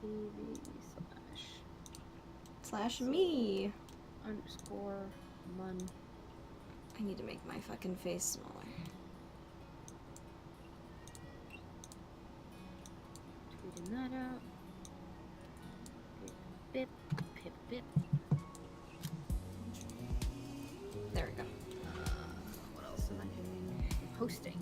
TV Slash me. _ mun. I need to make my fucking face smaller. Tweeting that out. Bip, bip, bip. There we go. What else am I doing? I'm hosting.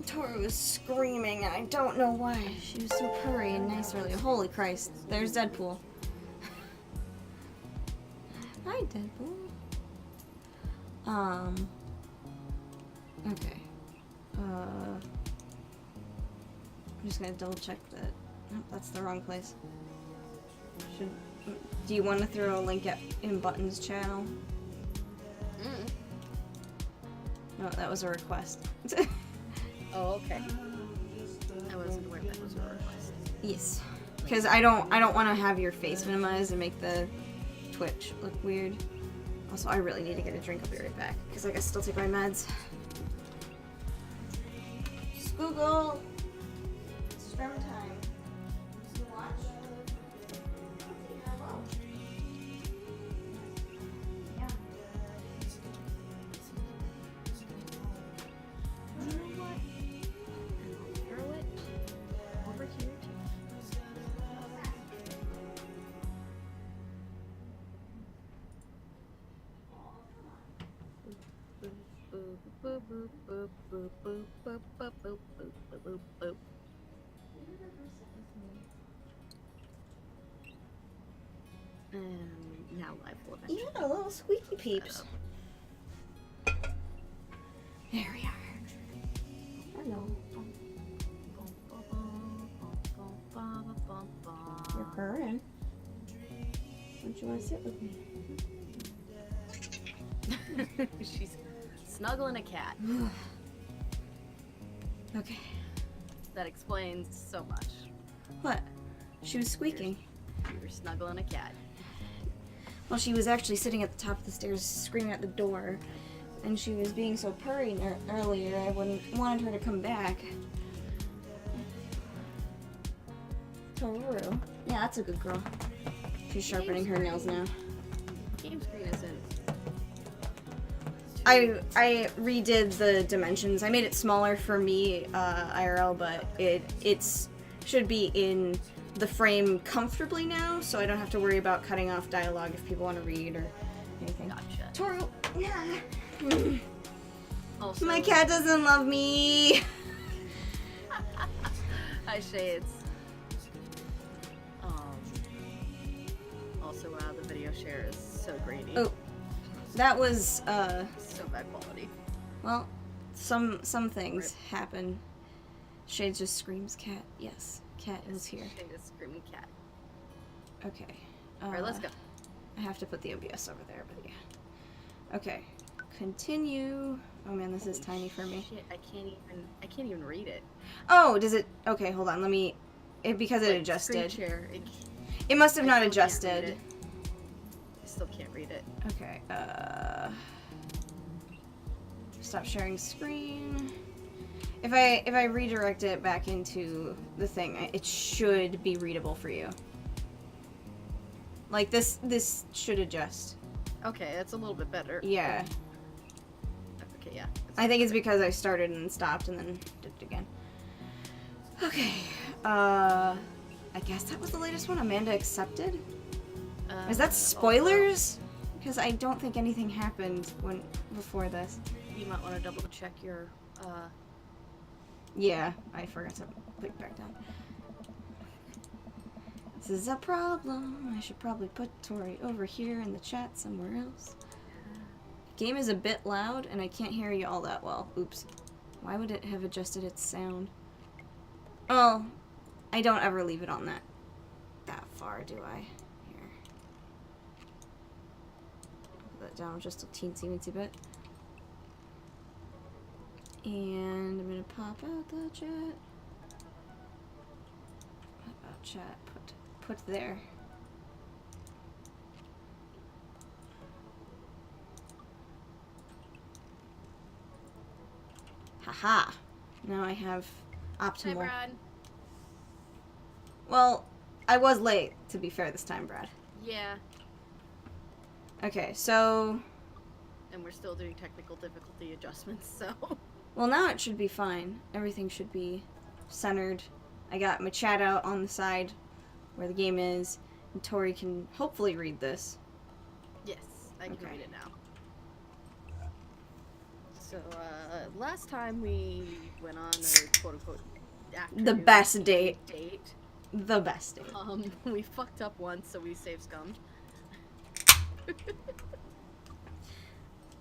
Tori was screaming, and I don't know why. She was so purry and nice earlier. Holy Christ. There's Deadpool. Hi, Deadpool. Okay. I'm just gonna double check that. Oh, that's the wrong place. Do you want to throw a link in Button's channel? No, that was a request. Oh, okay. I wasn't aware that was a request. Yes, because I don't want to have your face minimized and make the Twitch look weird. Also, I really need to get a drink. I'll be right back because I gotta still take my meds. Google. Scrum time. To watch. Yeah. You know what? I'll throw it over here too. Boop, boop, boop, boop, boop, boop, boop, boop, boop, boop, boop, boop. And now live will eventually. Yeah, little squeaky peeps. There we are. Hello. You're purring. Don't you want to sit with me? She's snuggling a cat. Okay. That explains so much. What? She was squeaking. You were snuggling a cat. Well, she was actually sitting at the top of the stairs screaming at the door. And she was being so purry earlier, I wanted her to come back. Toru. Yeah, that's a good girl. She's sharpening her nails now. Game screen isn't. I redid the dimensions. I made it smaller for me, IRL, but it's should be in the frame comfortably now, so I don't have to worry about cutting off dialogue if people want to read or anything. Gotcha. Toru. Yeah. Also, My cat doesn't love me. Hi, Shades. Also, wow, the video share is so grainy. Oh, that was So bad quality. well, some things happen. Shades just screams cat. Yes, cat is here. Shade is screaming cat. Okay. Alright, let's go. I have to put the OBS over there, but yeah. Okay. Continue. Oh man, this is tiny for me. Shit, I can't even read it. Oh, does it? Okay, hold on. Let me. Because it Like, adjusted. screen share, It must have I not still can't read adjusted. it. I still can't read it. Okay. Stop sharing screen. If I redirect it back into the thing, it should be readable for you. Like this should adjust. Okay, that's a little bit better. Yeah. Okay, yeah. I think it's because I started and stopped and then did it again. Okay. I guess that was the latest one. Amanda accepted. Is that spoilers? Because I don't think anything happened before this. You might want to double check your. Yeah, I forgot to put it back down. This is a problem. I should probably put Tori over here in the chat somewhere else. Game is a bit loud and I can't hear you all that well. Oops. Why would it have adjusted its sound? Oh, I don't ever leave it on that far, do I? Here. Put that down just a teensy bit. And I'm gonna pop out the chat. Pop out chat. Put there. Haha. Now I have optimal. Hi, Brad. Well, I was late, to be fair, this time, Brad. Yeah. Okay, so... And we're still doing technical difficulty adjustments, so... Well, now it should be fine. Everything should be centered. I got my chat out on the side where the game is, and Tori can hopefully read this. Yes, I can read it now. So, last time we went on a quote-unquote afternoon The best date. The best date. We fucked up once, so we saved scum.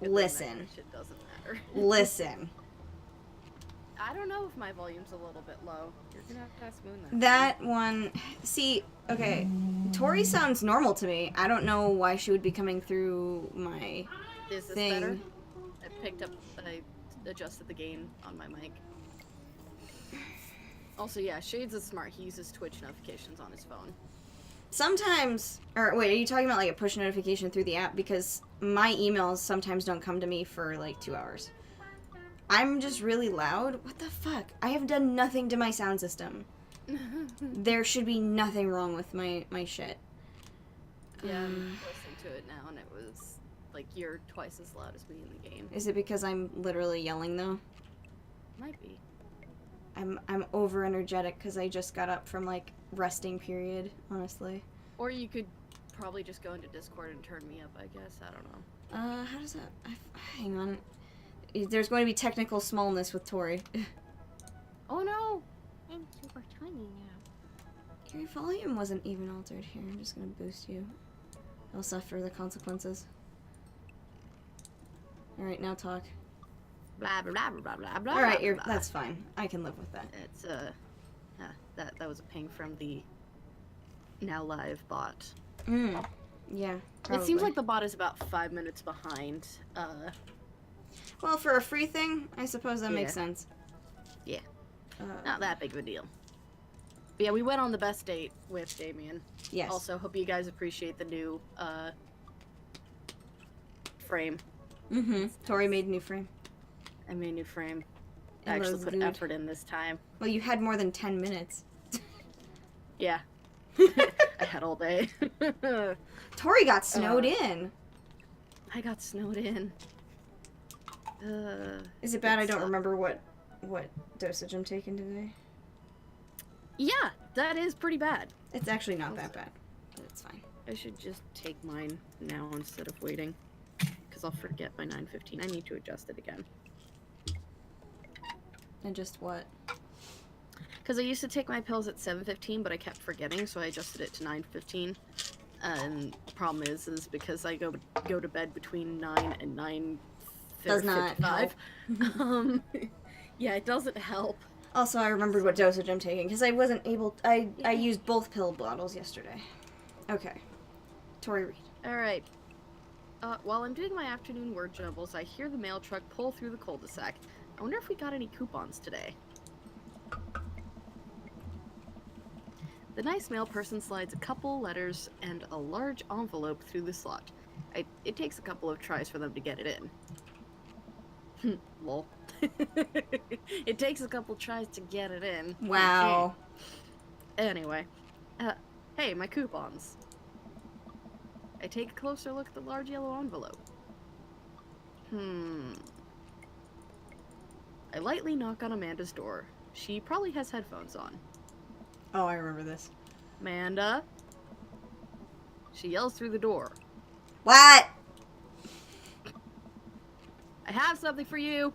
Listen. Shit doesn't matter. Listen. I don't know if my volume's a little bit low. You're gonna have to ask Moon that one. See, okay. Tori sounds normal to me. I don't know why she would be coming through my Is this thing. better? I adjusted the gain on my mic. Also, yeah, Shades is smart. He uses Twitch notifications on his phone. Sometimes, or wait, are you talking about like a push notification through the app? Because my emails sometimes don't come to me for like 2 hours. I'm just really loud. What the fuck? I have done nothing to my sound system. There should be nothing wrong with my shit. Yeah, I'm listening to it now, and it was like you're twice as loud as me in the game. Is it because I'm literally yelling though? Might be. I'm over energetic because I just got up from like resting period, honestly. Or you could probably just go into Discord and turn me up, I guess. I don't know. How does that... hang on. There's going to be technical smallness with Tori. Oh no! I'm super tiny now. Your volume wasn't even altered here. I'm just going to boost you. I'll suffer the consequences. Alright, now talk. Blah blah blah blah blah blah. Alright, blah, blah. that's fine. I can live with that. It's that was a ping from the now live bot. Yeah, probably. It seems like the bot is about 5 minutes behind. Well, for a free thing, I suppose that makes sense. Yeah. Not that big of a deal. But yeah, we went on the best date with Damien. Yes. Also, hope you guys appreciate the new frame. Tori made a new frame. I made a new frame. I actually put effort in this time. Well, you had more than 10 minutes. Yeah. I had all day. Tori got snowed in. I got snowed in. Is it bad I don't remember what dosage I'm taking today? Yeah, that is pretty bad. It's actually not that bad, but it's fine. I should just take mine now instead of waiting, because I'll forget by 9:15. I need to adjust it again. And just what? Because I used to take my pills at 7:15, but I kept forgetting, so I adjusted it to 9:15. And the problem is because I go to bed between 9 and 9:55. Does not help. Yeah, it doesn't help. Also, I remembered what dosage I'm taking because I wasn't able. I used both pill bottles yesterday. Okay, Tori, read. All right. While I'm doing my afternoon word jumbles, I hear the mail truck pull through the cul-de-sac. I wonder if we got any coupons today. The nice mail person slides a couple letters and a large envelope through the slot. It takes a couple of tries for them to get it in. Lol. It takes a couple tries to get it in. Wow. Anyway. Hey, my coupons. I take a closer look at the large yellow envelope. I lightly knock on Amanda's door. She probably has headphones on. Oh, I remember this. Amanda? She yells through the door. What? I have something for you.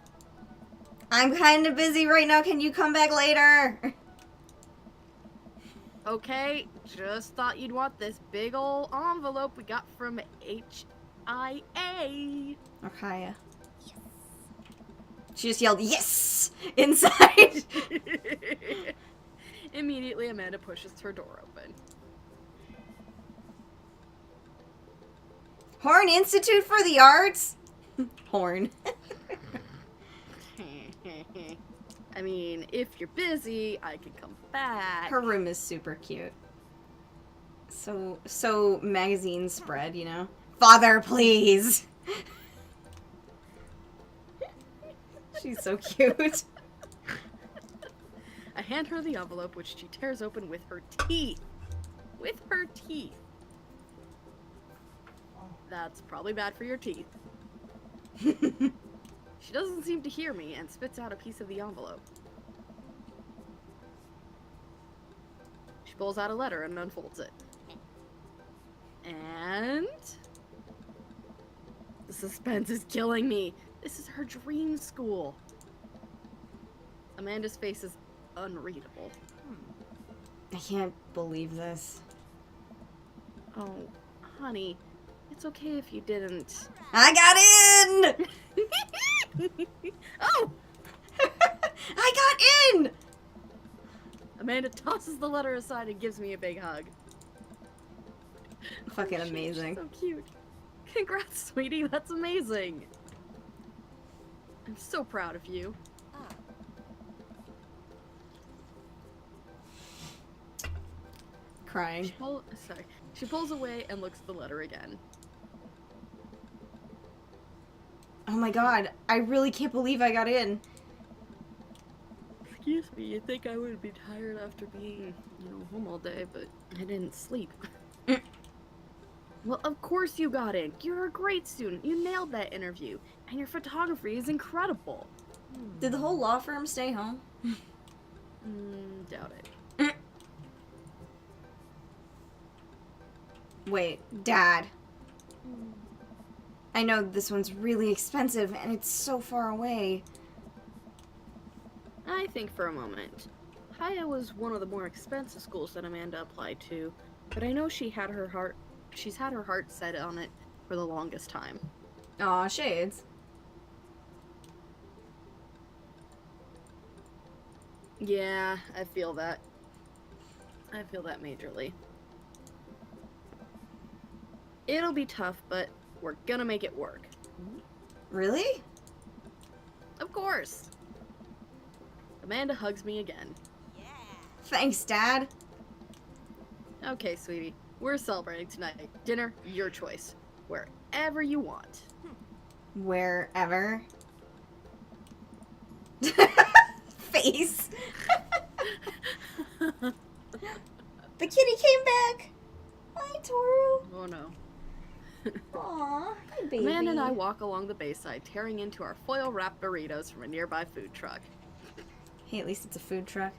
I'm kind of busy right now. Can you come back later? Okay, just thought you'd want this big ol' envelope we got from HIA. Arkaya. Yes. She just yelled, yes! Inside. Immediately, Amanda pushes her door open. Horn Institute for the Arts? Horn. I mean, if you're busy, I can come back. Her room is super cute. So magazine spread, you know? Father, please! She's so cute. I hand her the envelope, which she tears open with her teeth. With her teeth. That's probably bad for your teeth. She doesn't seem to hear me and spits out a piece of the envelope. She pulls out a letter and unfolds it. And... the suspense is killing me. This is her dream school. Amanda's face is unreadable. I can't believe this. Oh, honey, it's okay if you didn't. I got in! Oh! I got in! Amanda tosses the letter aside and gives me a big hug. Fucking She's amazing. so cute. Congrats, sweetie. That's amazing. I'm so proud of you. Crying. She pulls away and looks at the letter again. Oh my god, I really can't believe I got in. Excuse me, you'd think I would be tired after being, home all day, but I didn't sleep. Well, of course you got in. You're a great student. You nailed that interview. And your photography is incredible. Did the whole law firm stay home? Doubt it. Wait, Dad. I know this one's really expensive and it's so far away. I think for a moment. Haya was one of the more expensive schools that Amanda applied to, but I know she's had her heart set on it for the longest time. Aw, shades. Yeah, I feel that. I feel that majorly. It'll be tough, but we're gonna make it work. Really? Of course! Amanda hugs me again. Thanks, Dad. Okay, sweetie. We're celebrating tonight. Dinner, your choice. Wherever you want. Wherever. Face. The kitty came back. Hi, Toru. Oh no. Aw, hi, baby. Amanda and I walk along the bayside, tearing into our foil-wrapped burritos from a nearby food truck. Hey, at least it's a food truck.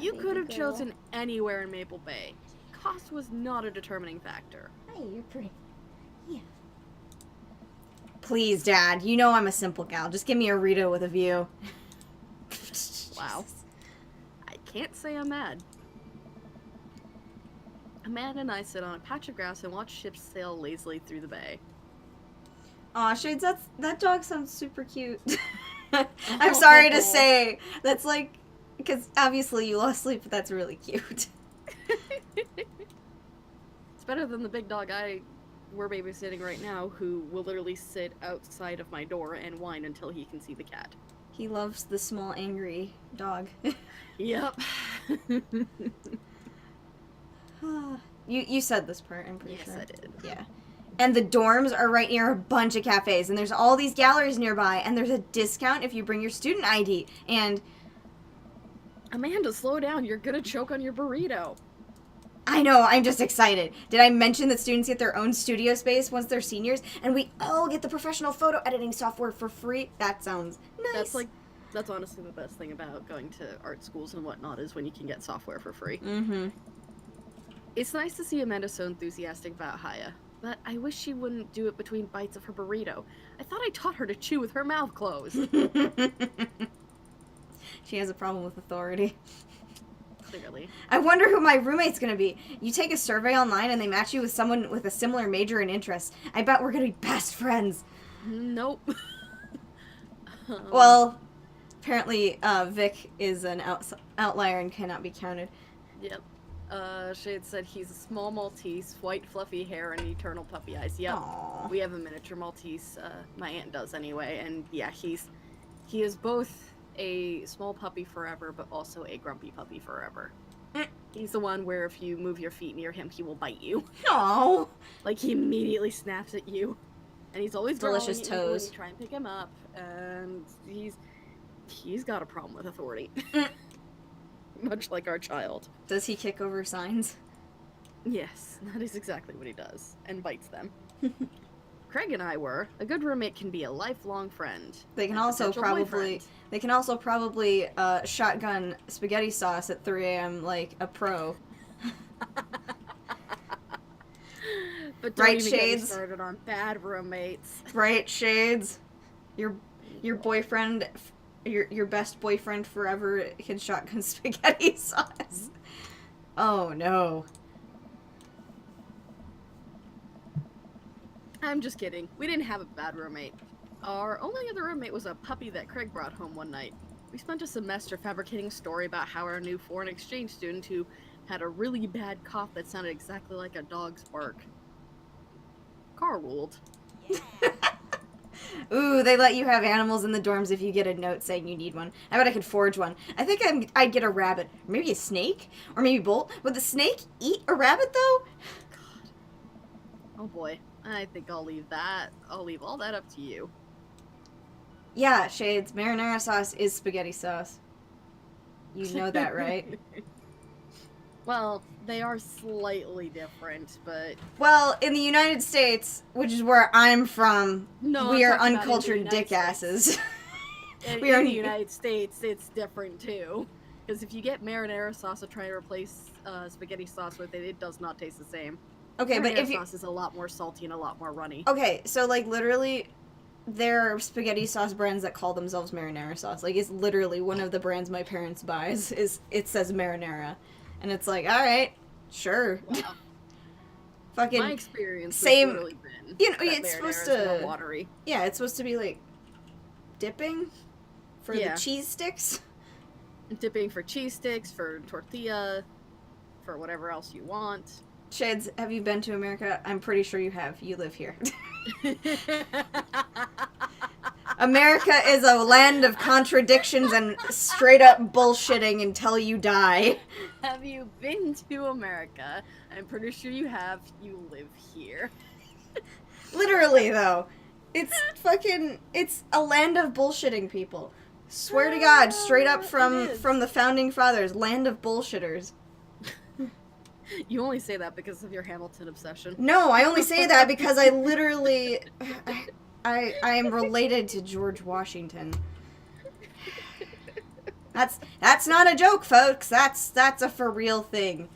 You could have chosen anywhere in Maple Bay. Cost was not a determining factor. Hi, you're pretty. Yeah. Please, Dad. You know I'm a simple gal. Just give me a Rito with a view. Wow. I can't say I'm mad. Amanda and I sit on a patch of grass and watch ships sail lazily through the bay. Aw, Shades, that dog sounds super cute. I'm sorry to say. That's like, because obviously you lost sleep, but that's really cute. It's better than the big dog we're babysitting right now, who will literally sit outside of my door and whine until he can see the cat. He loves the small, angry dog. Yep. You said this part, I'm pretty sure. Yes, I did. Yeah. And the dorms are right near a bunch of cafes, and there's all these galleries nearby, and there's a discount if you bring your student ID, and... Amanda, slow down. You're gonna choke on your burrito. I know, I'm just excited. Did I mention that students get their own studio space once they're seniors, and we all get the professional photo editing software for free? That sounds nice. That's honestly the best thing about going to art schools and whatnot, is when you can get software for free. Mm-hmm. It's nice to see Amanda so enthusiastic about Haya, but I wish she wouldn't do it between bites of her burrito. I thought I taught her to chew with her mouth closed. She has a problem with authority. Clearly. I wonder who my roommate's gonna be. You take a survey online and they match you with someone with a similar major and interest. I bet we're gonna be best friends. Nope. Well, apparently Vic is an outlier and cannot be counted. Yep. Shade said he's a small Maltese, white fluffy hair, and eternal puppy eyes. Yep. Aww. We have a miniature Maltese, my aunt does anyway, and yeah, he is both a small puppy forever, but also a grumpy puppy forever. He's the one where if you move your feet near him, he will bite you. Aww. Like, he immediately snaps at you. And he's always Delicious growling at you when toes. you try and pick him up, and He's got a problem with authority. Much like our child. Does he kick over signs? Yes, that is exactly what he does, and bites them. Craig and I were. A good roommate can be a lifelong friend. They can and also potential probably shotgun spaghetti sauce at 3 a.m. like a pro. But don't Right, even get me Shades? started on bad roommates. Right, Shades? Your boyfriend, your best boyfriend forever can shotgun spaghetti sauce. Oh no. I'm just kidding. We didn't have a bad roommate. Our only other roommate was a puppy that Craig brought home one night. We spent a semester fabricating a story about how our new foreign exchange student who had a really bad cough that sounded exactly like a dog's bark. Car ruled. Ooh, they let you have animals in the dorms if you get a note saying you need one. I bet I could forge one. I think I'd get a rabbit. Maybe a snake? Or maybe Bolt. Would the snake eat a rabbit, though? God. Oh boy. I think I'll leave all that up to you. Yeah, Shades, marinara sauce is spaghetti sauce. You know that, right? Well, they are slightly different, but... Well, in the United States, which is where I'm from, No, we I'm are talking about in the uncultured United dick States. asses. In We are the United States, it's different too. Because if you get marinara sauce to try to replace spaghetti sauce with it, it does not taste the same. Okay, but Marinara if you... sauce is a lot more salty and a lot more runny. Okay, so, like, literally, there are spaghetti sauce brands that call themselves marinara sauce. Like, it's literally one of the brands my parents buys. It says marinara. And it's like, alright, sure. Wow. Fucking... My experience same- has literally been you know, that it's supposed marinara is more to- watery. Yeah, it's supposed to be, like, dipping for Yeah. the cheese sticks. Dipping for cheese sticks, for tortilla, for whatever else you want. Sheds, have you been to America? I'm pretty sure you have. You live here. America is a land of contradictions and straight up bullshitting until you die. Have you been to America? I'm pretty sure you have. You live here. Literally, though. It's a land of bullshitting people. Swear to God, straight up It from is. the founding fathers, land of bullshitters. You only say that because of your Hamilton obsession. No, I only say that because I literally, I am related to George Washington. That's not a joke, folks. That's a for real thing.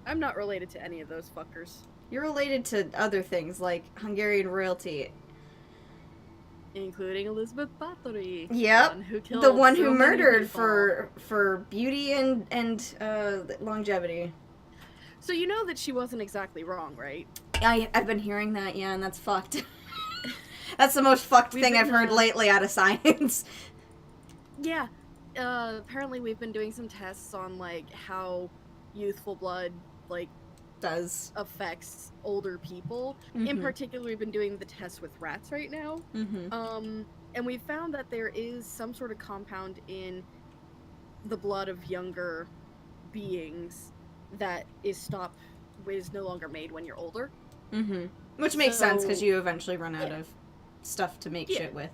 I'm not related to any of those fuckers. You're related to other things like Hungarian royalty. Including Elizabeth Bathory. Yep. The The one who murdered for beauty and longevity. So you know that she wasn't exactly wrong, right? I've been hearing that, yeah, and that's fucked. That's the most fucked We've thing been, I've heard lately out of science. Yeah. Apparently we've been doing some tests on, like, how youthful blood, like, Does. affects older people. In Mhm. particular, we've been doing the tests with rats right now. Mm-hmm. And we found that there is some sort of compound in the blood of younger beings that is no longer made when you're older. Mm-hmm. Which makes sense because So- you eventually run out Yeah. of stuff to make Yeah. shit with.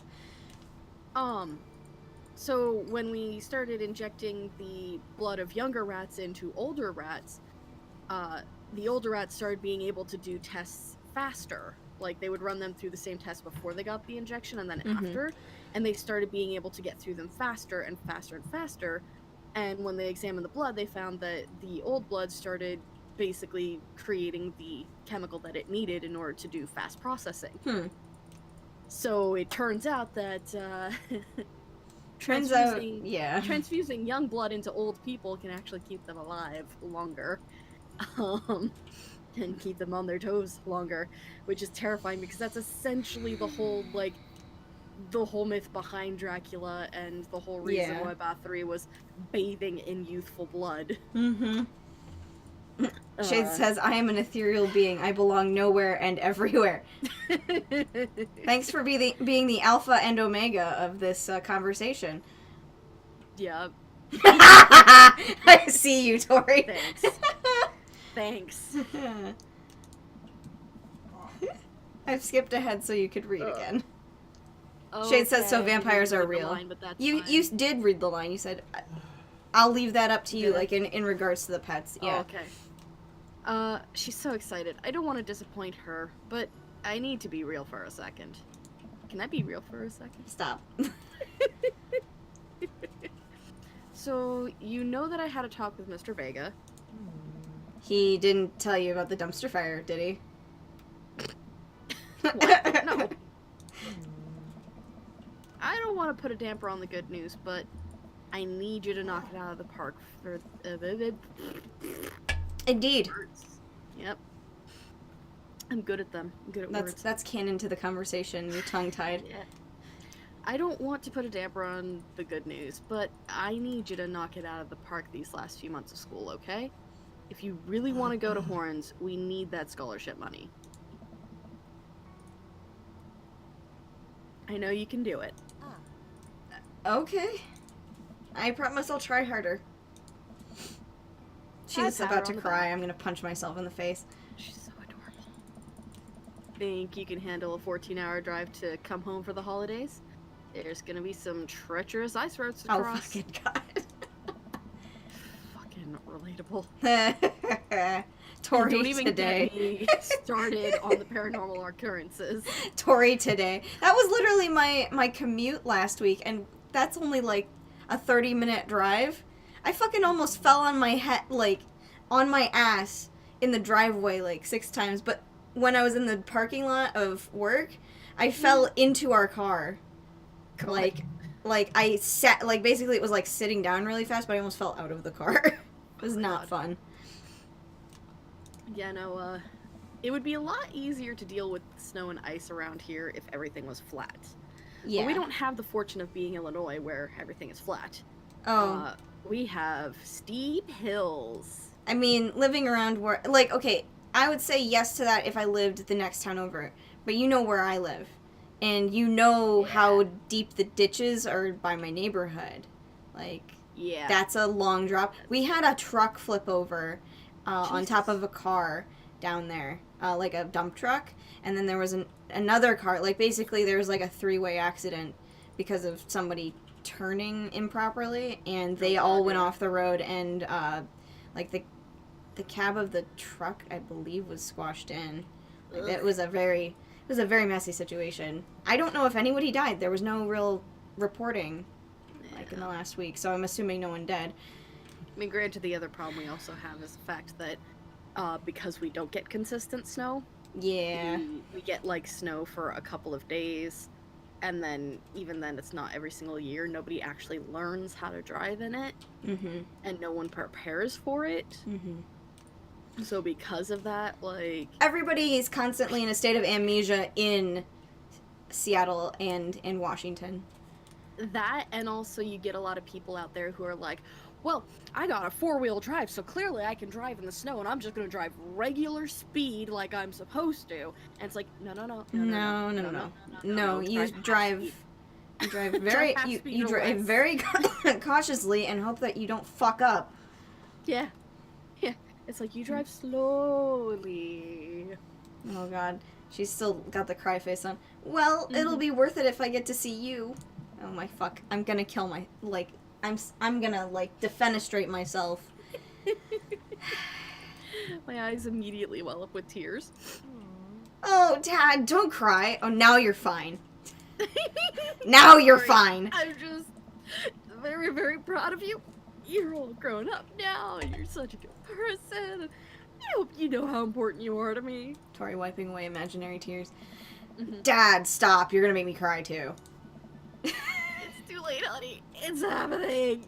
So when we started injecting the blood of younger rats into older rats, the older rats started being able to do tests faster. Like, they would run them through the same test before they got the injection and then Mhm. after, and they started being able to get through them faster and faster and faster. And when they examined the blood, they found that the old blood started basically creating the chemical that it needed in order to do fast processing. So it turns out that Turns out, transfusing- yeah. transfusing young blood into old people can actually keep them alive longer. And keep them on their toes longer, which is terrifying because that's essentially the whole myth behind Dracula and the whole reason Yeah. why Bathory was bathing in youthful blood. Mm-hmm. Shade Uh, says, I am an ethereal being. I belong nowhere and everywhere. Thanks for being the alpha and omega of this conversation. Yeah, I see you, Tori. thanks. Thanks. I've skipped ahead so you could read again. Shade says, so Okay, I didn't vampires are read the real. line, but that's You fine. you did read the line. You said, I'll leave that up to you, Did I? like, in regards to the pets. Oh, Yeah. okay. She's so excited. I don't want to disappoint her, but I need to be real for a second. Can I be real for a second? Stop. So, you know that I had a talk with Mr. Vega. He didn't tell you about the dumpster fire, did he? What? No. I don't want to put a damper on the good news, but I need you to knock it out of the park for Indeed. words. Yep. I'm good at them. I'm good at words. That's canon to the conversation. You're tongue-tied. Yeah. I don't want to put a damper on the good news, but I need you to knock it out of the park these last few months of school, okay? If you really want to go to Horns, we need that scholarship money. I know you can do it. Okay. I promise I'll try harder. She's pat her about to on the cry. back. I'm gonna punch myself in the face. She's so adorable. Think you can handle a 14-hour drive to come home for the holidays? There's gonna be some treacherous ice roads to Oh, cross. fucking God. Fucking relatable. Tori Don't even today. get me started on the paranormal occurrences. Tori today. That was literally my commute last week, and that's only like a 30-minute drive. I fucking almost fell on my head, like, on my ass in the driveway like 6 times, but when I was in the parking lot of work, I fell into our car. God. Like I sat, like, basically it was like sitting down really fast, but I almost fell out of the car. It was not God. fun. Yeah, no, it would be a lot easier to deal with snow and ice around here if everything was flat. Yeah. But we don't have the fortune of being Illinois where everything is flat. Oh. We have steep hills. I mean, living around where, like, okay, I would say yes to that if I lived the next town over. But you know where I live. And you know how deep the ditches are by my neighborhood. Like, Yeah. that's a long drop. We had a truck flip over on top of a car down there, like a dump truck. And then there was another car. Like, basically, there was like a 3-way accident because of somebody turning improperly. And they all went off the road. And, like, the cab of the truck, I believe, was squashed in. Like, it was a very messy situation. I don't know if anybody died. There was no real reporting, like, in the last week, so I'm assuming no one dead. I mean, granted, the other problem we also have is the fact that because we don't get consistent snow, Yeah. we get, like, snow for a couple of days, and then, even then, it's not every single year. Nobody actually learns how to drive in it, Mm-hmm. and no one prepares for it. Mm-hmm. So because of that, like... Everybody is constantly in a state of amnesia in Seattle and in Washington. That, and also you get a lot of people out there who are like, well, I got a 4-wheel drive, so clearly I can drive in the snow, and I'm just going to drive regular speed like I'm supposed to. And it's like, no. No, you drive very half you speed or drive less. very cautiously and hope that you don't fuck up. Yeah. It's like, you drive slowly. Oh God, she's still got the cry face on. Well, it'll be worth it if I get to see you. Oh my fuck, I'm gonna kill my, like, I'm gonna, like, defenestrate myself. My eyes immediately well up with tears. Oh, Dad, don't cry. Oh, now you're fine. Now you're Sorry. fine. I'm just very, very proud of you. You're all grown up now, and you're such a good person. I hope you know how important you are to me. Tori wiping away imaginary tears. Mhm. Dad, stop. You're gonna make me cry too. It's too late, honey. It's happening.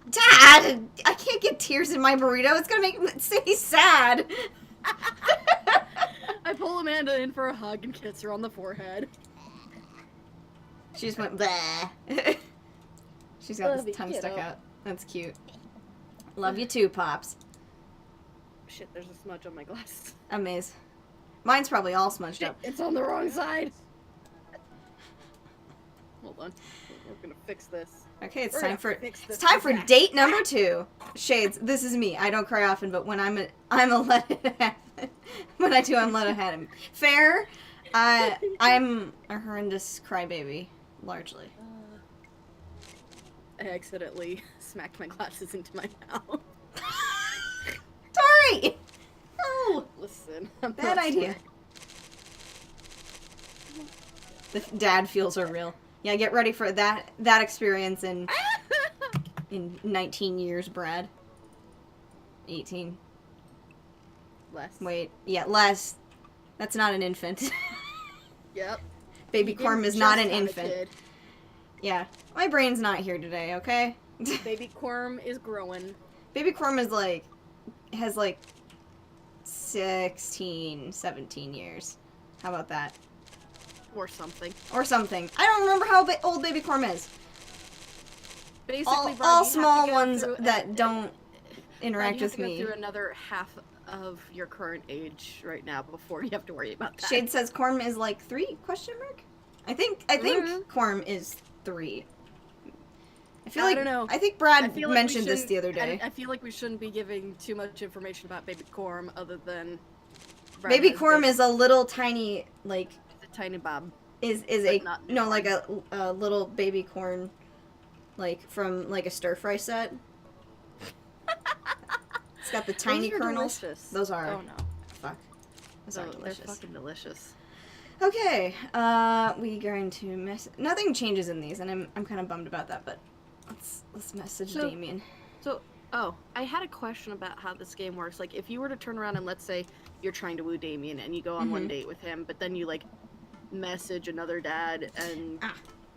Dad, I can't get tears in my burrito. It's gonna make me sad. I pull Amanda in for a hug and kiss her on the forehead. She just went bleh. She's got Love this you, tongue stuck kiddo. out. That's cute. Love you too, Pops. Shit, there's a smudge on my glass. Amaze. Mine's probably all smudged Shit, up. it's on the wrong side. Hold on. We're gonna fix this. Okay, it's We're time gonna for fix this it's time for exact- date number 2. Shades. This is me. I don't cry often, but when I'm a let it happen. When I do, I'm let it happen. Fair. I'm a horrendous crybaby, largely. I accidentally smacked my glasses into my mouth. Tori! No! Listen, I'm Bad not idea. The dad feels are real. Yeah, get ready for that experience in 19 years, Brad. 18. Less. Wait, yeah, less. That's not an infant. Yep. Baby You Corm didn't is not just an have a infant. kid. Yeah, my brain's not here today, okay? Baby Corm is growing. Baby Corm is has 16, 17 years. How about that? Or something. Or something. I don't remember how old Baby Corm is. Basically, All, Brian, all you have to small go ones through that don't interact Brian, you have with to me. go through another half of your current age right now before you have to worry about that. Shade says Corm is 3? Question mark? I think Corm is 3. I feel I like don't know. I think Brad I feel like mentioned this the other day. I feel like we shouldn't be giving too much information about Baby Corm other than Baby Corm is a little tiny a tiny bob. is But a not no corn. like a little baby corn from a stir fry set. It's got the tiny Those are kernels. delicious. Those are Oh no. fuck. Those are They're delicious. fucking delicious. Okay, we going to nothing changes in these, and I'm kind of bummed about that. But let's message So- Damien. So, I had a question about how this game works. Like, if you were to turn around and let's say you're trying to woo Damien and you go on one Mhm. date with him, but then you message another dad and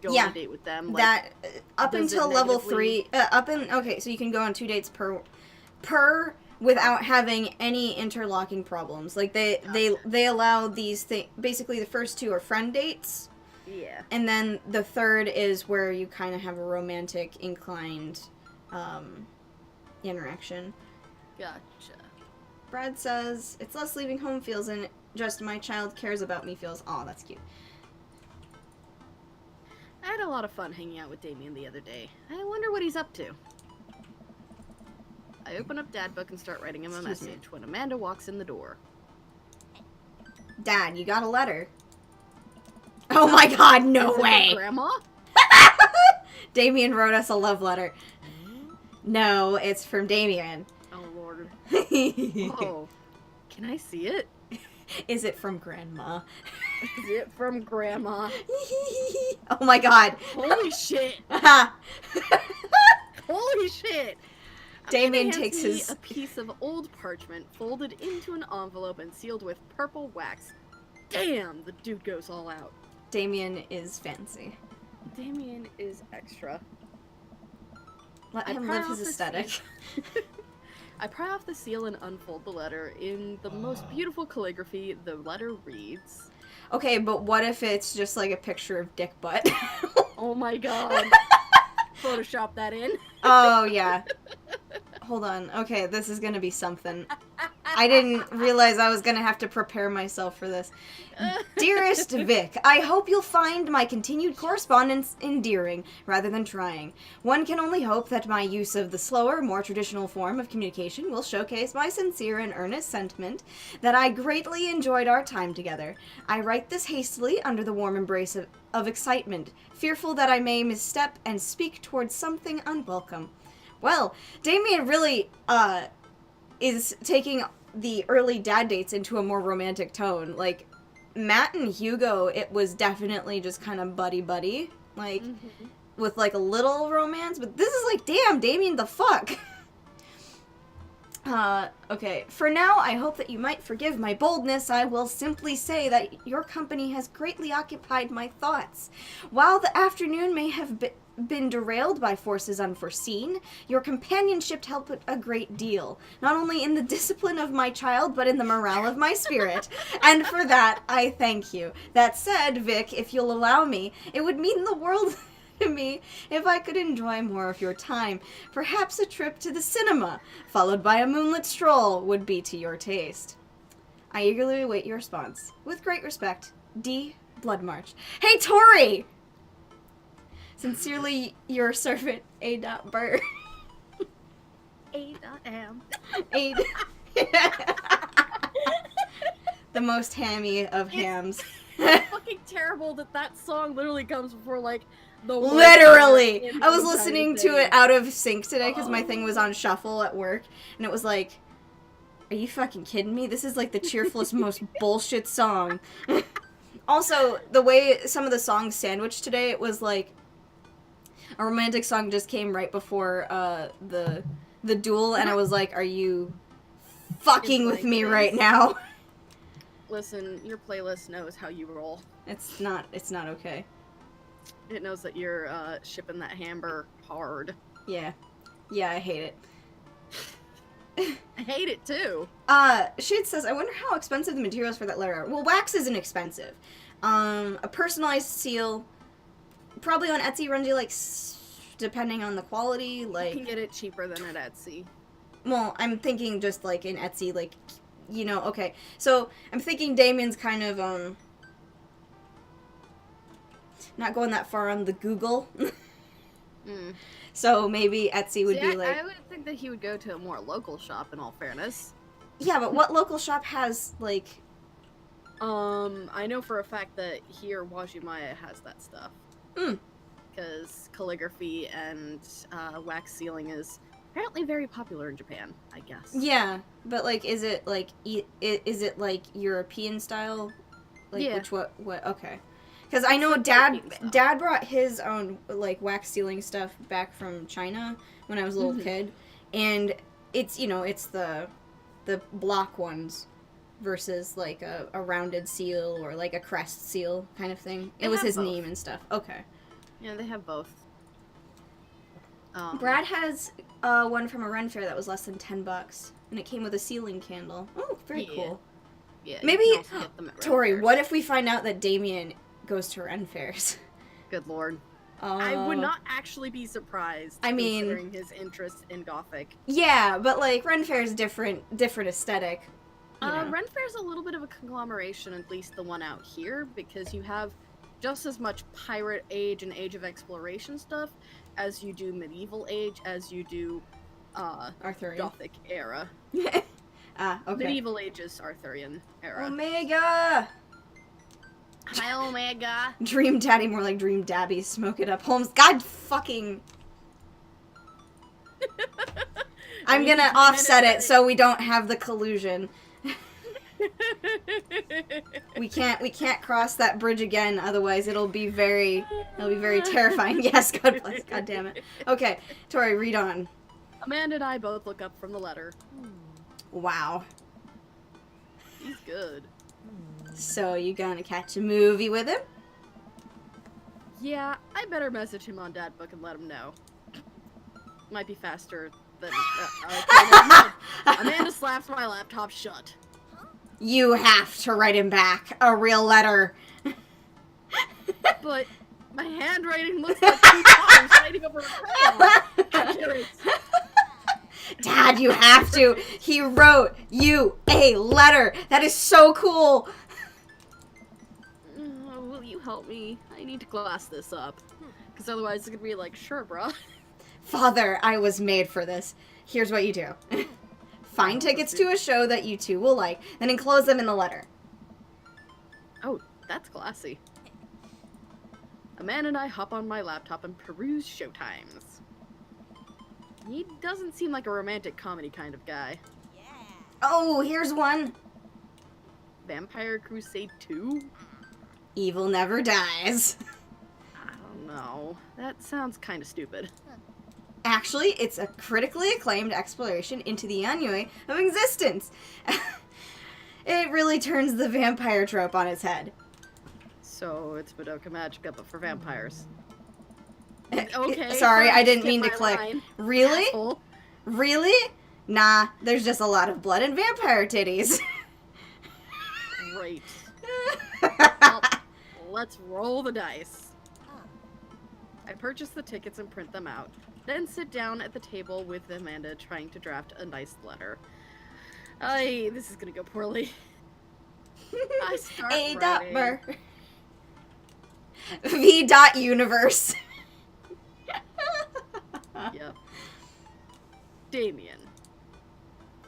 go yeah. on a date with them. That up does it until level negatively- 3, okay, so you can go on 2 dates per without having any interlocking problems. Like they allow these things. Basically, the first 2 are friend dates. Yeah. And then the third is where you kind of have a romantic inclined interaction. Gotcha. Brad says, it's less leaving home feels and just my child cares about me feels. Aw, that's cute. I had a lot of fun hanging out with Damien the other day. I wonder what he's up to. I open up Dad Book and start writing him a Excuse me. message when Amanda walks in the door. Dad, you got a letter. Oh my god, no Is it from way! Grandma? Damien wrote us a love letter. No, it's from Damien. Oh lord. Is Oh. Can I see it? it from Grandma? Is it from Grandma? Oh my god. Holy shit! Holy shit! Damien Amanda takes hands me his- a piece of old parchment folded into an envelope and sealed with purple wax. Damn, the dude goes all out. Damien is fancy. Damien is extra. Let I him pry live off his the aesthetic. I pry off the seal and unfold the letter. In the most beautiful calligraphy, the letter reads... Okay, but what if it's just like a picture of dick butt? Oh my god. Photoshop that in. Oh, yeah. Hold on. Okay, this is gonna be something. I didn't realize I was gonna have to prepare myself for this. Dearest Vic, I hope you'll find my continued correspondence endearing rather than trying. One can only hope that my use of the slower, more traditional form of communication will showcase my sincere and earnest sentiment that I greatly enjoyed our time together. I write this hastily under the warm embrace of excitement, fearful that I may misstep and speak towards something unwelcome. Well, Damien really, is taking the early dad dates into a more romantic tone. Like, Matt and Hugo, it was definitely just kind of buddy-buddy, like, with, like, a little romance, but this is like, damn, Damien, the fuck? Okay, for now, I hope that you might forgive my boldness. I will simply say that your company has greatly occupied my thoughts. While the afternoon may have been derailed by forces unforeseen, your companionship helped a great deal, not only in the discipline of my child, but in the morale of my spirit, and for that, I thank you. That said, Vic, if you'll allow me, it would mean the world to me if I could enjoy more of your time. Perhaps a trip to the cinema, followed by a moonlit stroll, would be to your taste. I eagerly await your response. With great respect, D. Blood March. Hey, Tori! Sincerely, your servant, A. Bird. A.M. A. The most hammy of hams. fucking terrible that song literally comes before like the worst Literally! song in I was the entire listening to thing. it out of sync today because my thing was on shuffle at work, and it was like, are you fucking kidding me? This is like the cheerfulest, most bullshit song. Also, the way some of the songs sandwiched today, it was like a romantic song just came right before the duel, and I was like, are you fucking It's with like me this. right now? Listen, your playlist knows how you roll. It's not okay. It knows that you're shipping that hamburger hard. Yeah, I hate it. I hate it too. Shade says, I wonder how expensive the materials for that letter are. Well, wax isn't expensive. A personalized seal, probably on Etsy, runs you like, depending on the quality, You like, can get it cheaper than at Etsy. well, I'm thinking just like in Etsy, like, you know, okay. So, I'm thinking Damien's kind of, not going that far on the Google. So maybe Etsy would be like... I would think that he would go to a more local shop, in all fairness. Yeah, but what local shop has, like... I know for a fact that here, Wajimaya has that stuff. Because calligraphy and wax sealing is apparently very popular in Japan, I guess. Yeah, but, like, is it, like, European style? Like, yeah. what, okay. Because I know Dad brought his own, like, wax sealing stuff back from China when I was a little kid. And it's, you know, it's the block ones versus, like, a rounded seal or, like, a crest seal kind of thing. It was his name and stuff. Okay. Yeah, they have both. Brad has one from a Ren Fair that was less than $10, and it came with a sealing candle. Oh, very cool. Yeah. Maybe, you can also get them at Ren Tori, Fairs. what if we find out that Damien goes to Ren Fairs? Good lord. I would not actually be surprised. I mean, considering his interest in Gothic. Yeah, but like Ren Fair's different aesthetic. You know. Ren Fair's a little bit of a conglomeration, at least the one out here, because you have just as much Pirate Age and Age of Exploration stuff as you do Medieval Age, as you do Arthurian. Gothic era. Okay. Medieval Age is Arthurian era. Omega! Hi, Omega! Dream Daddy, more like Dream Dabby. Smoke it up. Holmes, God fucking... I'm gonna offset it so we don't have the collusion. We can't cross that bridge again, otherwise it'll be very terrifying. Yes, God bless. God damn it. Okay, Tori, read on. Amanda and I both look up from the letter. Wow. He's good. So you gonna catch a movie with him? Yeah, I better message him on Dadbook and let him know. Might be faster than... Amanda slaps my laptop shut. You have to write him back a real letter. But my handwriting looks like two dollars fighting over a crayon. Accurate. Dad, you have to. He wrote you a letter. That is so cool. Will you help me? I need to glass this up. Because otherwise it's going to be like, sure, bruh. Father, I was made for this. Here's what you do. Find tickets to a show that you two will like, then enclose them in the letter. Oh, that's classy. Amanda and I hop on my laptop and peruse showtimes. He doesn't seem like a romantic comedy kind of guy. Oh, here's one. Vampire Crusade 2? Evil never dies. I don't know. That sounds kind of stupid. Actually, it's a critically acclaimed exploration into the ennui of existence. It really turns the vampire trope on its head. So it's Madoka Magica, but for vampires. Okay. Sorry, I didn't skip mean to my click. line. Really? Asshole. Really? Nah, there's just a lot of blood and vampire titties. Great. Well, let's roll the dice. I purchase the tickets and print them out, then sit down at the table with Amanda trying to draft a nice letter. This is gonna go poorly. I start writing. V.universe. Yep. Damien.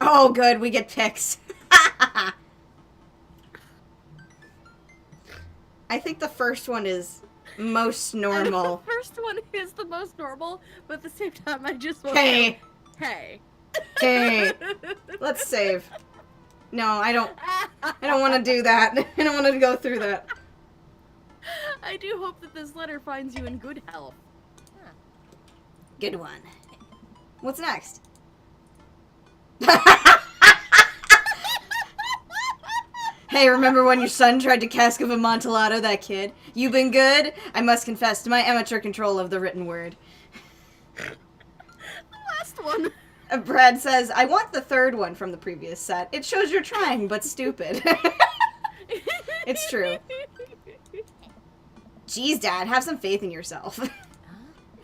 Oh, good, we get pics. I think the first one is most normal. The first one is the most normal, but at the same time, I just want Hey! to... Hey. Okay, let's save. No, I don't want to do that. I don't want to go through that. I do hope that this letter finds you in good health. Good one. What's next? Hey, remember when your son tried to cask of Amontillado that kid? You been good? I must confess to my amateur control of the written word. The last one. Brad says, I want the third one from the previous set. It shows you're trying, but stupid. It's true. Jeez, Dad, have some faith in yourself.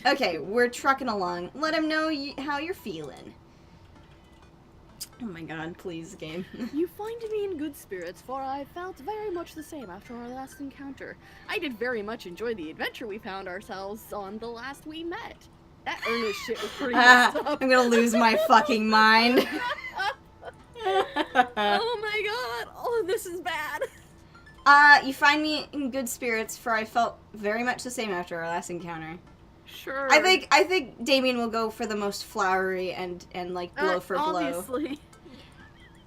Okay, we're trucking along. Let him know how you're feeling. Oh my god, please, game. You find me in good spirits, for I felt very much the same after our last encounter. I did very much enjoy the adventure we found ourselves on the last we met. That earnest shit was pretty messed up. I'm gonna lose my fucking mind. Oh my god, all of this is bad. You find me in good spirits, for I felt very much the same after our last encounter. Sure. I think Damien will go for the most flowery and like blow for blow. Obviously.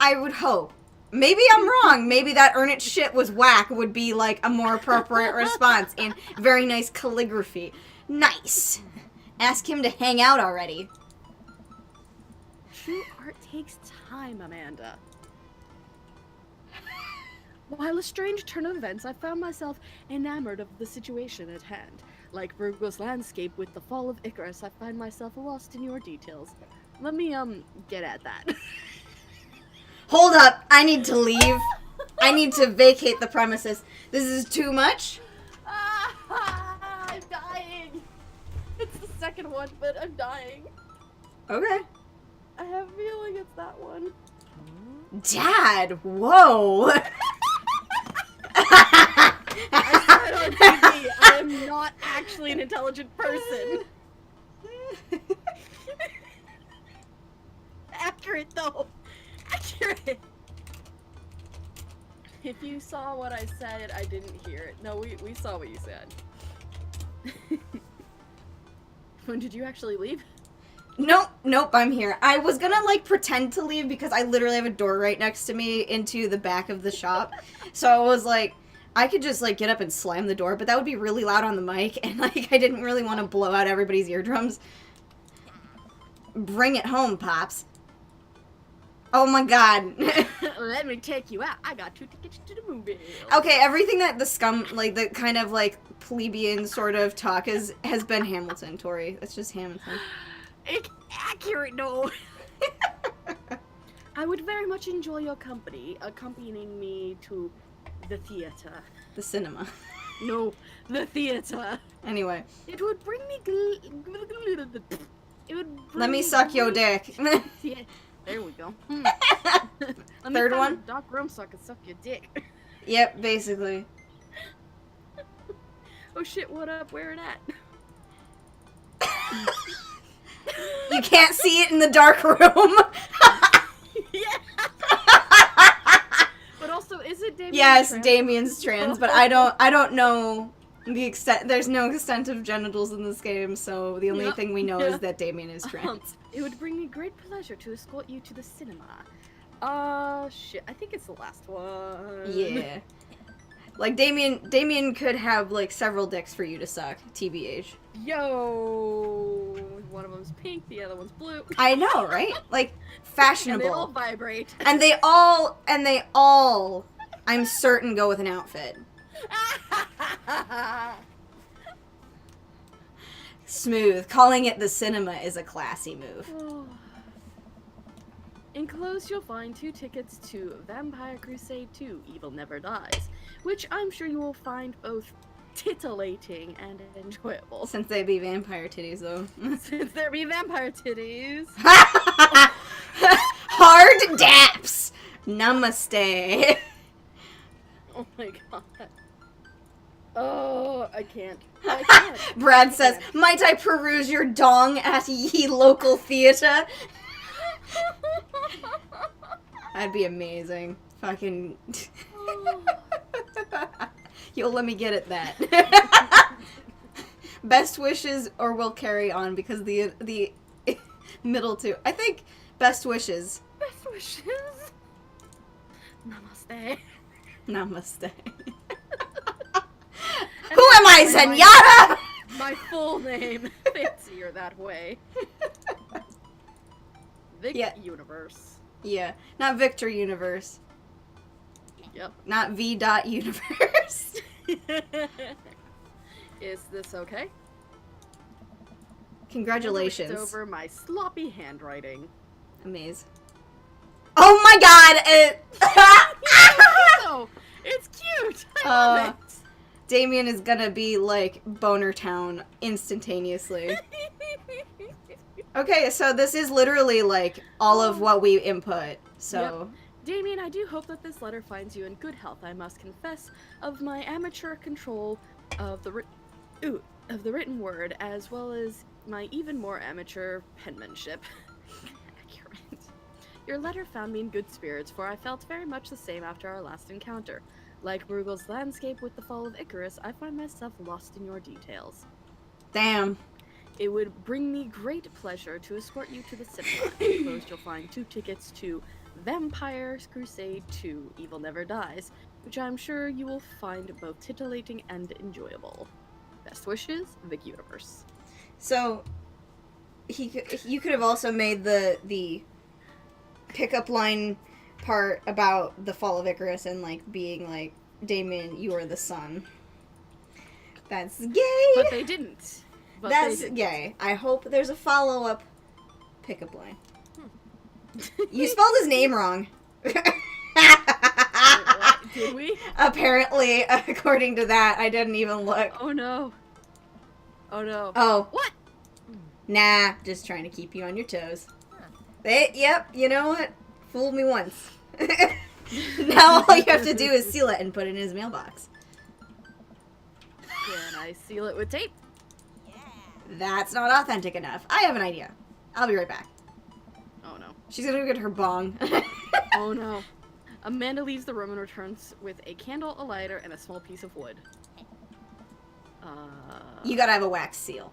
I would hope. Maybe I'm wrong. Maybe that earnest shit was whack would be like a more appropriate response in very nice calligraphy. Nice. Ask him to hang out already. True art takes time, Amanda. While a strange turn of events, I found myself enamored of the situation at hand. Like Virgo's landscape with the fall of Icarus, I find myself lost in your details. Let me, get at that. Hold up. I need to leave. I need to vacate the premises. This is too much. I'm dying. It's the second one, but I'm dying. Okay. I have a feeling it's that one. Dad, whoa. I saw it on TV. I am not actually an intelligent person. Accurate, though. Accurate. If you saw what I said, I didn't hear it. No, we saw what you said. When did you actually leave? Nope, I'm here. I was gonna, like, pretend to leave because I literally have a door right next to me into the back of the shop. So I was like, I could just, like, get up and slam the door, but that would be really loud on the mic, and, like, I didn't really want to blow out everybody's eardrums. Bring it home, Pops. Oh my god. Let me take you out. I got 2 tickets to the movie. Okay, everything that the scum, like, the kind of, like, plebeian sort of talk has been Hamilton, Tori. It's just Hamilton. It's accurate, no. I would very much enjoy your company, accompanying me to the theater. The cinema. No, the theater. Anyway. It would bring me it would bring Let me suck your dick. Yeah, there we go. Let Third me one? a dark room so I can suck your dick. Yep, basically. Oh shit, what up? Where it at? You can't see it in the dark room. Yeah. But also, is it Damien? Yes, trans? Damien's trans, but I don't know the extent. There's no extent of genitals in this game, so the only thing we know is that Damien is trans. It would bring me great pleasure to escort you to the cinema. Shit, I think it's the last one. Yeah. Like, Damien could have, like, several dicks for you to suck, TBH. Yo! One of them's pink, the other one's blue. I know, right? Like, fashionable. And they all vibrate. And they all, I'm certain, go with an outfit. Smooth. Calling it the cinema is a classy move. Enclosed, you'll find 2 tickets to Vampire Crusade 2, Evil Never Dies, which I'm sure you will find both titillating and enjoyable. Since they be vampire titties, though. Since there be vampire titties. Hard daps! Namaste. Oh my god. Oh, I can't. I can't. Brad says, might I peruse your dong at ye local theater? That'd be amazing. Fucking... You'll let me get at that. Best wishes or we'll carry on because the middle two. I think best wishes. Best wishes. Namaste. Namaste. Who am I, Zenyatta? My full name. Fancier that way. Vic Universe. Yeah, not Victor Universe. Yep. Not V. Universe. Is this okay? Congratulations. It's over my sloppy handwriting. Amaze. Oh my god! Oh, it's cute! I love it! Damien is gonna be like Boner Town instantaneously. Okay, so this is literally like all of what we input, so... Yep. Damien, I do hope that this letter finds you in good health. I must confess of my amateur control of the written word, as well as my even more amateur penmanship. Accurate. Your letter found me in good spirits, for I felt very much the same after our last encounter. Like Bruegel's landscape with the fall of Icarus, I find myself lost in your details. Damn. It would bring me great pleasure to escort you to the cinema. Enclosed you'll find 2 tickets to Vampire's Crusade 2, Evil Never Dies, which I'm sure you will find both titillating and enjoyable. Best wishes, Vic Universe. So, you could have also made the pickup line part about the fall of Icarus and like being like, Damien, you are the sun. That's gay. But they didn't. That's gay. I hope there's a follow-up pickup line. You spelled his name wrong. Wait, what? Did we? Apparently, according to that, I didn't even look. Oh no. Oh no. Oh. What? Nah, just trying to keep you on your toes. Yep, you know what? Fooled me once. Now all you have to do is seal it and put it in his mailbox. Can I seal it with tape? That's not authentic enough. I have an idea. I'll be right back. Oh no. She's gonna go get her bong. Oh no. Amanda leaves the room and returns with a candle, a lighter, and a small piece of wood. You gotta have a wax seal.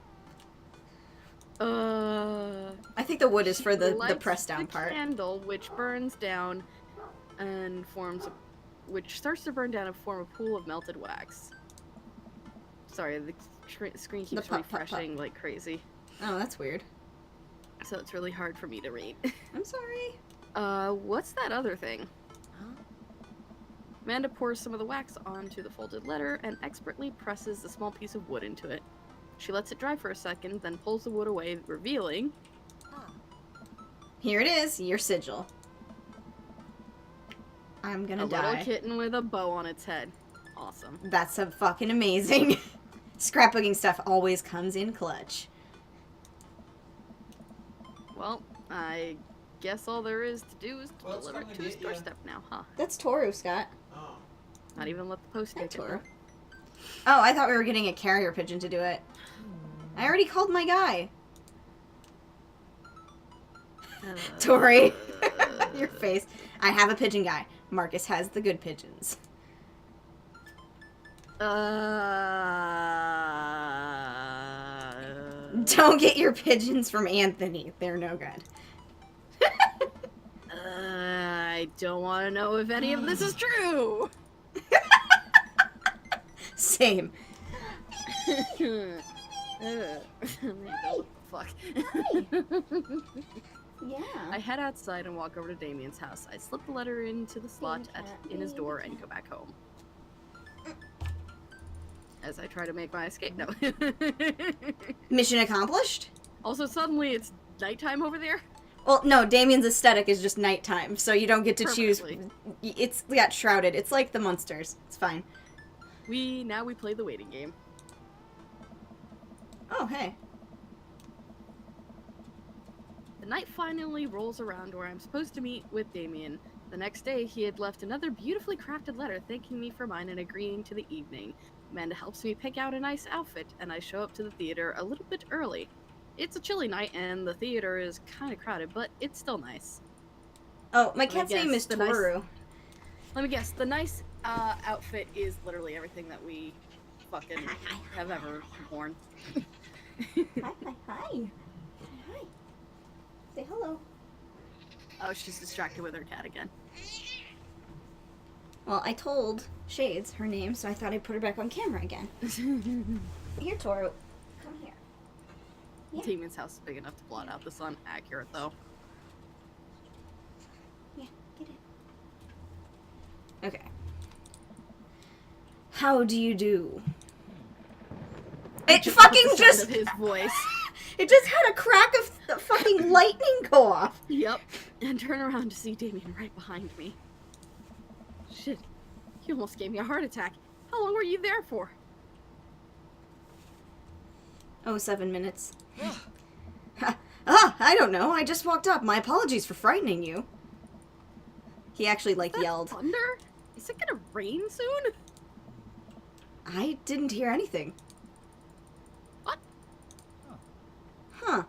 I think the wood is for the lights press down the part. Candle, which burns down and which starts to burn down and form a pool of melted wax. Sorry, the screen keeps refreshing like crazy. Oh, that's weird. So it's really hard for me to read. I'm sorry. What's that other thing? Amanda pours some of the wax onto the folded letter and expertly presses the small piece of wood into it. She lets it dry for a second, then pulls the wood away, revealing... Here it is, your sigil. I'm gonna die. A little kitten with a bow on its head. Awesome. That's a fucking amazing. Scrapbooking stuff always comes in clutch. Well, I guess all there is to do is to deliver it to his doorstep now, huh? That's Toru, Scott. Oh. Not even let the post take it. Toru. Oh, I thought we were getting a carrier pigeon to do it. I already called my guy. Tori. Your face. I have a pigeon guy. Marcus has the good pigeons. Don't get your pigeons from Anthony. They're no good. I don't want to know if any of this is true. Same. Fuck. Yeah. I head outside and walk over to Damien's house. I slip the letter into the slot in his door and go back home. As I try to make my escape. No. Mission accomplished? Also, suddenly it's nighttime over there. Well, no, Damien's aesthetic is just nighttime, so you don't get to choose. Perfectly. It's got shrouded. It's like the Munsters. It's fine. Now we play the waiting game. Oh, hey. The night finally rolls around where I'm supposed to meet with Damien. The next day, he had left another beautifully crafted letter thanking me for mine and agreeing to the evening. Amanda helps me pick out a nice outfit, and I show up to the theater a little bit early. It's a chilly night, and the theater is kind of crowded, but it's still nice. Oh, my cat's name is Toru. Let me guess. The nice outfit is literally everything that we fucking have ever worn. Hi. Hi. Say hello. Oh, she's distracted with her cat again. Well, I told Shades her name, so I thought I'd put her back on camera again. Here, Toro. Come here. Yeah. Damien's house is big enough to blot out the sun. Accurate, though. Yeah, get in. Okay. How do you do? It fucking The sound just... of his voice. It just had a crack of the fucking lightning go off. Yep. And turn around to see Damien right behind me. Shit. You almost gave me a heart attack. How long were you there for? Oh, 7 minutes. I don't know. I just walked up. My apologies for frightening you. He actually, like, yelled. Thunder? Is it gonna rain soon? I didn't hear anything. What? Huh.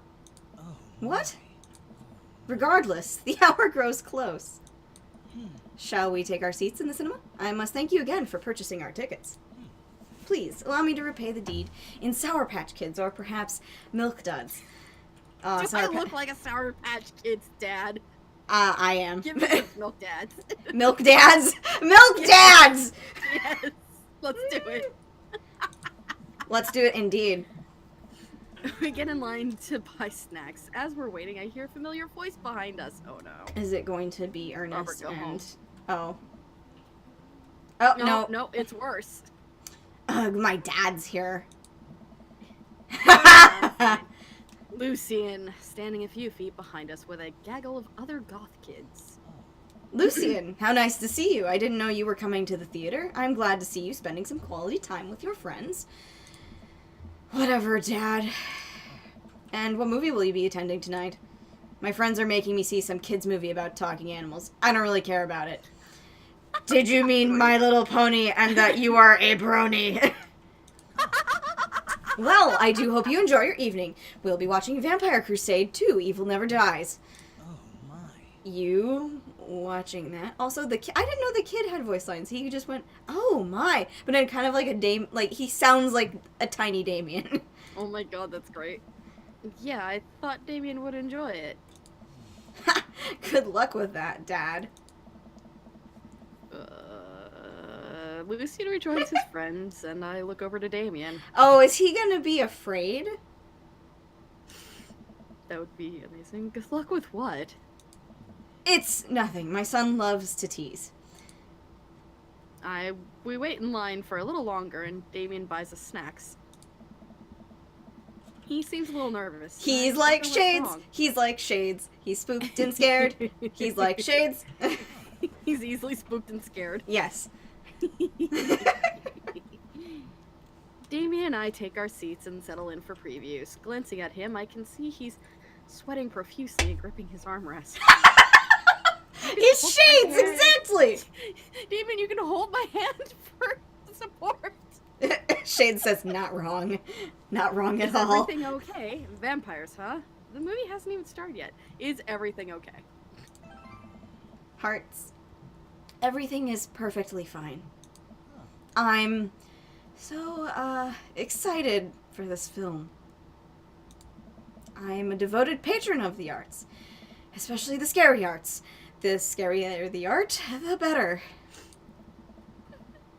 What? Regardless, the hour grows close. Shall we take our seats in the cinema? I must thank you again for purchasing our tickets. Please, allow me to repay the deed in Sour Patch Kids or perhaps Milk Duds. Do I look like a Sour Patch Kid's dad? I am. Give me some Milk Dads. Milk Dads! Milk Dads! Yes. Let's do it. Let's do it indeed. We get in line to buy snacks. As we're waiting, I hear a familiar voice behind us. Oh no. Is it going to be Ernest Robert, go home. Oh. Oh, no. No, it's worse. Ugh, my dad's here. Lucian, standing a few feet behind us with a gaggle of other goth kids. Lucian, how nice to see you. I didn't know you were coming to the theater. I'm glad to see you spending some quality time with your friends. Whatever, Dad. And what movie will you be attending tonight? My friends are making me see some kids' movie about talking animals. I don't really care about it. Did you mean My Little Pony and that you are a brony? Well, I do hope you enjoy your evening. We'll be watching Vampire Crusade 2, Evil Never Dies. Oh my. You watching that? Also, I didn't know the kid had voice lines. He just went, "Oh my," but then kind of like he sounds like a tiny Damien. Oh my god, that's great. Yeah, I thought Damien would enjoy it. Good luck with that, Dad. Lucian rejoins his friends, and I look over to Damien. Oh, is he gonna be afraid? That would be amazing. Good luck with what? It's nothing. My son loves to tease. We wait in line for a little longer, and Damien buys us snacks. He seems a little nervous. He's like Shades. He's like Shades. He's spooked and scared. He's like Shades. He's easily spooked and scared. Yes. Damien and I take our seats and settle in for previews. Glancing at him, I can see he's sweating profusely and gripping his armrest. He's Shades, exactly! Damien, you can hold my hand for support. Shades says, not wrong. Not wrong at Is all. everything okay? Vampires, huh? The movie hasn't even started yet. Is everything okay? Hearts. Everything is perfectly fine. I'm so, excited for this film. I'm a devoted patron of the arts. Especially the scary arts. The scarier the art, the better.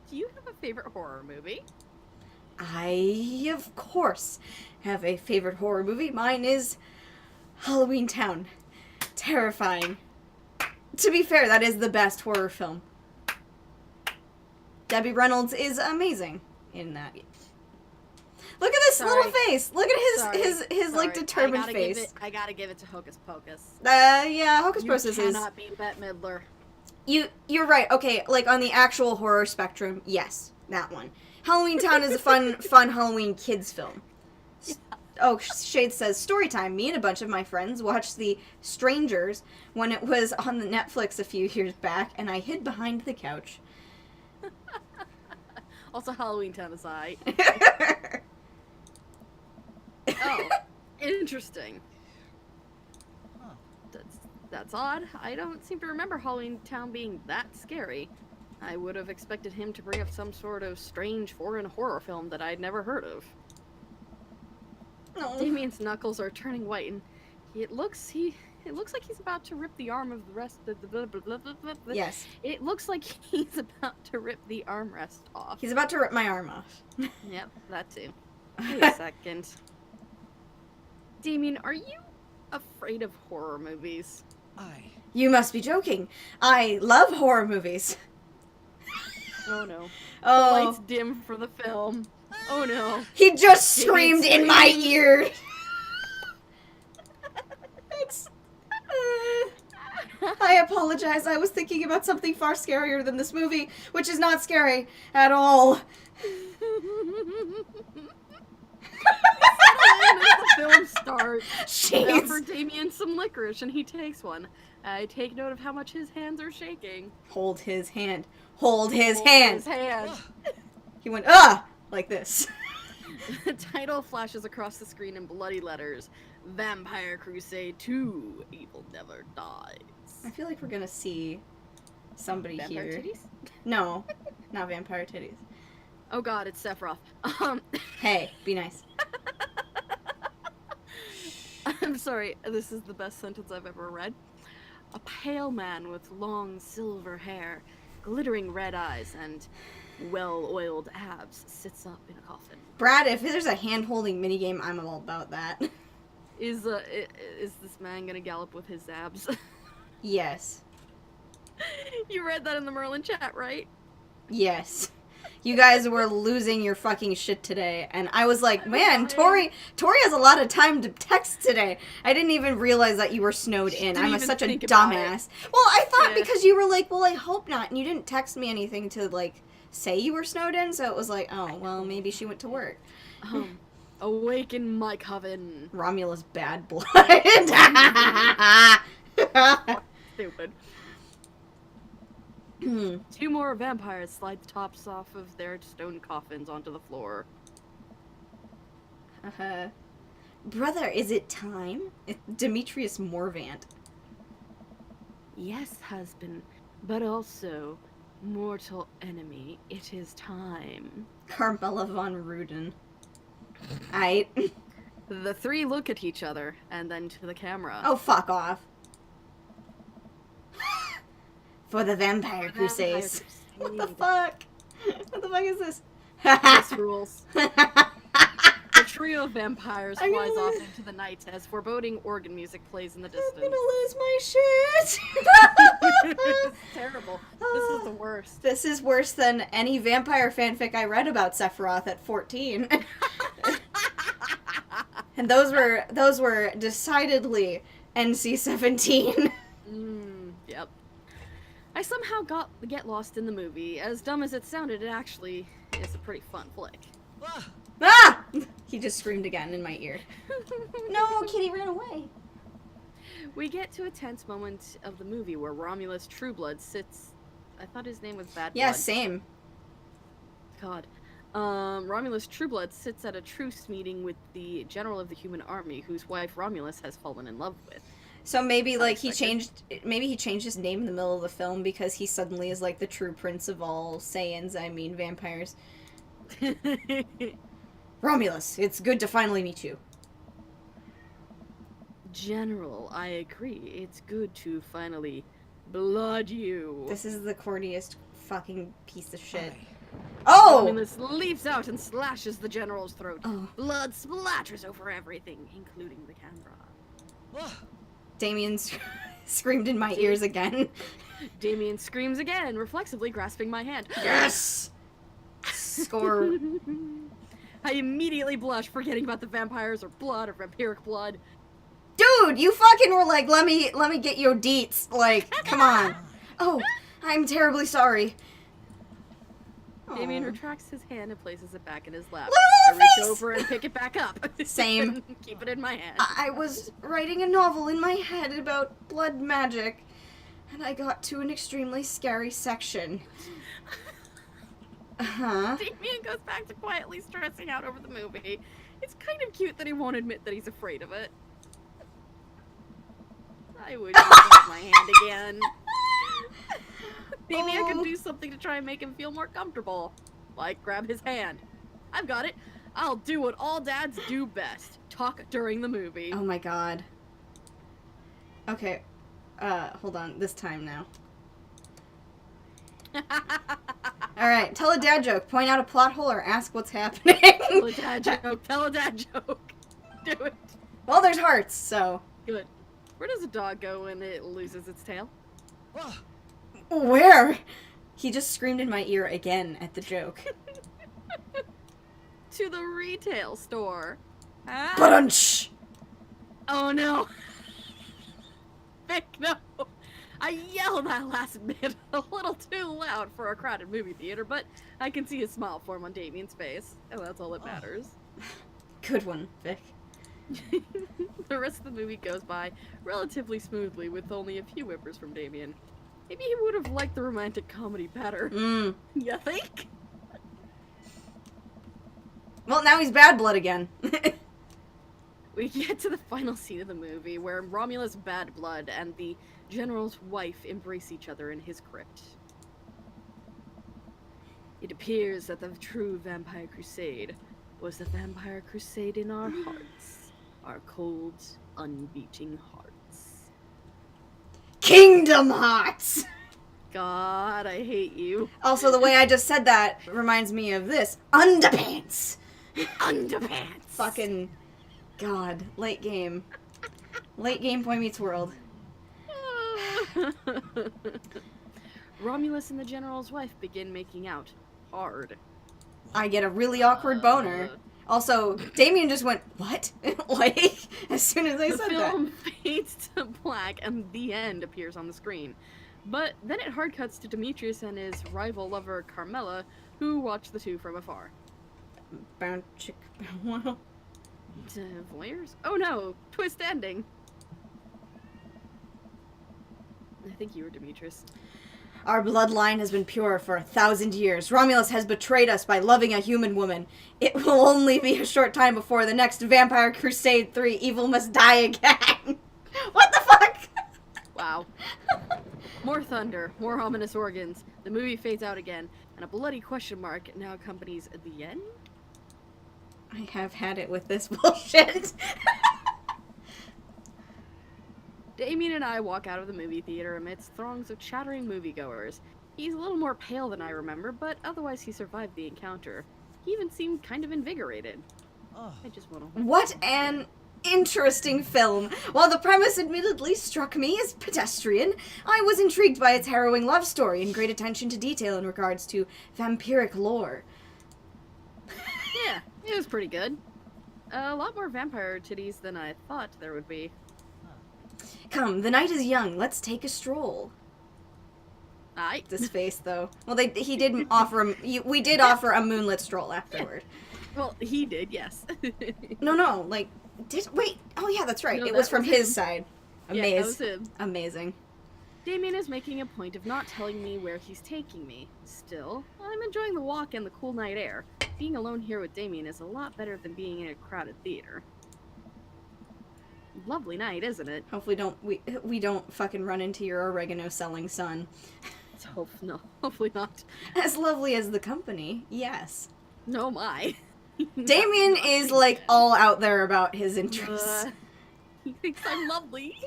Do you have a favorite horror movie? I, of course, have a favorite horror movie. Mine is Halloween Town. Terrifying. To be fair, that is the best horror film. Debbie Reynolds is amazing in that. Look at this little face. Look at his like determined face. I gotta give it to Hocus Pocus. Yeah, Hocus Pocus You is. cannot beat Bette Midler. You're right. Okay, like on the actual horror spectrum, yes, that one. Halloween Town is a fun Halloween kids film. Yeah. Oh, Shade says, story time. Me and a bunch of my friends watched The Strangers when it was on the Netflix a few years back, and I hid behind the couch. Also, Halloween Town aside. Oh, interesting. That's odd. I don't seem to remember Halloween Town being that scary. I would have expected him to bring up some sort of strange foreign horror film that I'd never heard of. No. Damien's knuckles are turning white, and it looks like he's about to rip the arm of the rest of the blah, blah, blah, blah, blah, blah. Yes. It looks like he's about to rip the armrest off. He's about to rip my arm off. Yep, that too. Wait a second. Damien, are you afraid of horror movies? You must be joking. I love horror movies. Oh no. Oh. The lights dim for the film. Oh no. He just screamed in my ear. Thanks. I apologize. I was thinking about something far scarier than this movie, which is not scary at all. As the film starts, Jeez. offer Damien some licorice, and he takes one. I take note of how much his hands are shaking. Hold his hand. Hold his Hold hand. His hand. He went, ah! Like this. The title flashes across the screen in bloody letters. Vampire Crusade 2. Evil Never Dies. I feel like we're gonna see somebody Vampire here. titties? No, not vampire titties. Oh god, it's Sephiroth. Hey, be nice. I'm sorry, this is the best sentence I've ever read. A pale man with long silver hair, glittering red eyes, and well-oiled abs sits up in a coffin. Brad, if there's a hand-holding minigame, I'm all about that. Is this man gonna gallop with his abs? Yes. You read that in the Merlin chat, right? Yes. You guys were losing your fucking shit today, and I was like, man, Tori has a lot of time to text today. I didn't even realize that you were snowed in. I'm such a dumbass. Well, I thought because you were like, well, I hope not, and you didn't text me anything to, like, say you were snowed in, so it was like, oh, well, maybe she went to work. Awaken my coven. Romulus bad blood. Stupid. 2 more vampires slide the tops off of their stone coffins onto the floor. Brother, is it time? Demetrius Morvant. Yes, husband, but also mortal enemy. It is time. Carmela von Ruden. The 3 look at each other and then to the camera. Oh, fuck off. For the Vampire Crusades. What the fuck? What the fuck is this? This rules. The trio of vampires flies off into the night as foreboding organ music plays in the distance. I'm gonna lose my shit. It's terrible. This is the worst. This is worse than any vampire fanfic I read about Sephiroth at 14. And those were decidedly NC-17. Yep. I somehow get lost in the movie. As dumb as it sounded, it actually is a pretty fun flick. Ah! He just screamed again in my ear. No, Kitty ran away. We get to a tense moment of the movie where Romulus Trueblood sits... I thought his name was Bad Blood. Yeah, same. God. Romulus Trueblood sits at a truce meeting with the general of the human army, whose wife Romulus has fallen in love with. So maybe, like, he changed his name in the middle of the film because he suddenly is, like, the true prince of all Saiyans, I mean vampires. Romulus, it's good to finally meet you. General, I agree. It's good to finally blood you. This is the corniest fucking piece of shit. Oh! Romulus leaps out and slashes the general's throat. Oh. Blood splatters over everything, including the camera. Damien screamed in my ears again. Damien screams again, reflexively grasping my hand. Yes! Score. I immediately blush, forgetting about the vampires or blood or vampiric blood. Dude, you fucking were like, let me get your deets. Like, come on. Oh, I'm terribly sorry. Damien retracts his hand and places it back in his lap. Look I at reach face! over and pick it back up. Same. Keep it in my hand. I was writing a novel in my head about blood magic, and I got to an extremely scary section. Damien goes back to quietly stressing out over the movie. It's kind of cute that he won't admit that he's afraid of it. I would hold my hand again. Maybe I could do something to try and make him feel more comfortable. Like grab his hand. I've got it. I'll do what all dads do best. Talk during the movie. Oh my god. Okay. Hold on. This time now. Alright, tell a dad joke. Point out a plot hole or ask what's happening. Tell a dad joke. Tell a dad joke. Do it. Well, there's hearts, so. Good. Where does a dog go when it loses its tail? Where? He just screamed in my ear again at the joke. To the retail store. Ba-dunch! Oh no. Heck no. I yelled that last bit a little too loud for a crowded movie theater, but I can see a smile form on Damien's face, and that's all that matters. Good one, Vic. The rest of the movie goes by relatively smoothly with only a few whimpers from Damien. Maybe he would have liked the romantic comedy better. You think? Well, now he's bad blood again. We get to the final scene of the movie where Romulus Bad Blood and the General's wife embrace each other in his crypt. It appears that the true vampire crusade was the vampire crusade in our hearts. Our cold, unbeating hearts. Kingdom Hearts! God, I hate you. Also, the way I just said that reminds me of this. Underpants! Underpants! Fucking... God. Late game. Late game Boy Meets World. Romulus and the General's wife begin making out. Hard. I get a really awkward boner. Also, Damien just went, what? Like, as soon as I said that. The film fades to black and the end appears on the screen. But then it hard cuts to Demetrius and his rival lover Carmela, who watch the two from afar. Bound chick. Wow. Voyeurs? Oh no! Twist ending! I think you were Demetrius. Our bloodline has been pure for 1,000 years. Romulus has betrayed us by loving a human woman. It will only be a short time before the next Vampire Crusade 3, Evil Must Die Again. What the fuck? Wow. More thunder, more ominous organs. The movie fades out again, and a bloody question mark now accompanies the end? I have had it with this bullshit. Damien and I walk out of the movie theater amidst throngs of chattering moviegoers. He's a little more pale than I remember, but otherwise he survived the encounter. He even seemed kind of invigorated. I just want to... What an interesting film. While the premise admittedly struck me as pedestrian, I was intrigued by its harrowing love story and great attention to detail in regards to vampiric lore. Yeah, it was pretty good. A lot more vampire titties than I thought there would be. Come, the night is young. Let's take a stroll. Aye. This face, though. Well, he did offer we did offer a moonlit stroll afterward. Well, he did, yes. No, like, wait. Oh yeah, that's right. No, it was from his him. side. Yeah, that was him. Amazing. Damien is making a point of not telling me where he's taking me. Still, I'm enjoying the walk and the cool night air. Being alone here with Damien is a lot better than being in a crowded theater. Lovely night, isn't it? Hopefully we don't fucking run into your oregano selling son. No, hopefully not. As lovely as the company, yes. No, my. Damien is like all out there about his interests. He thinks I'm lovely.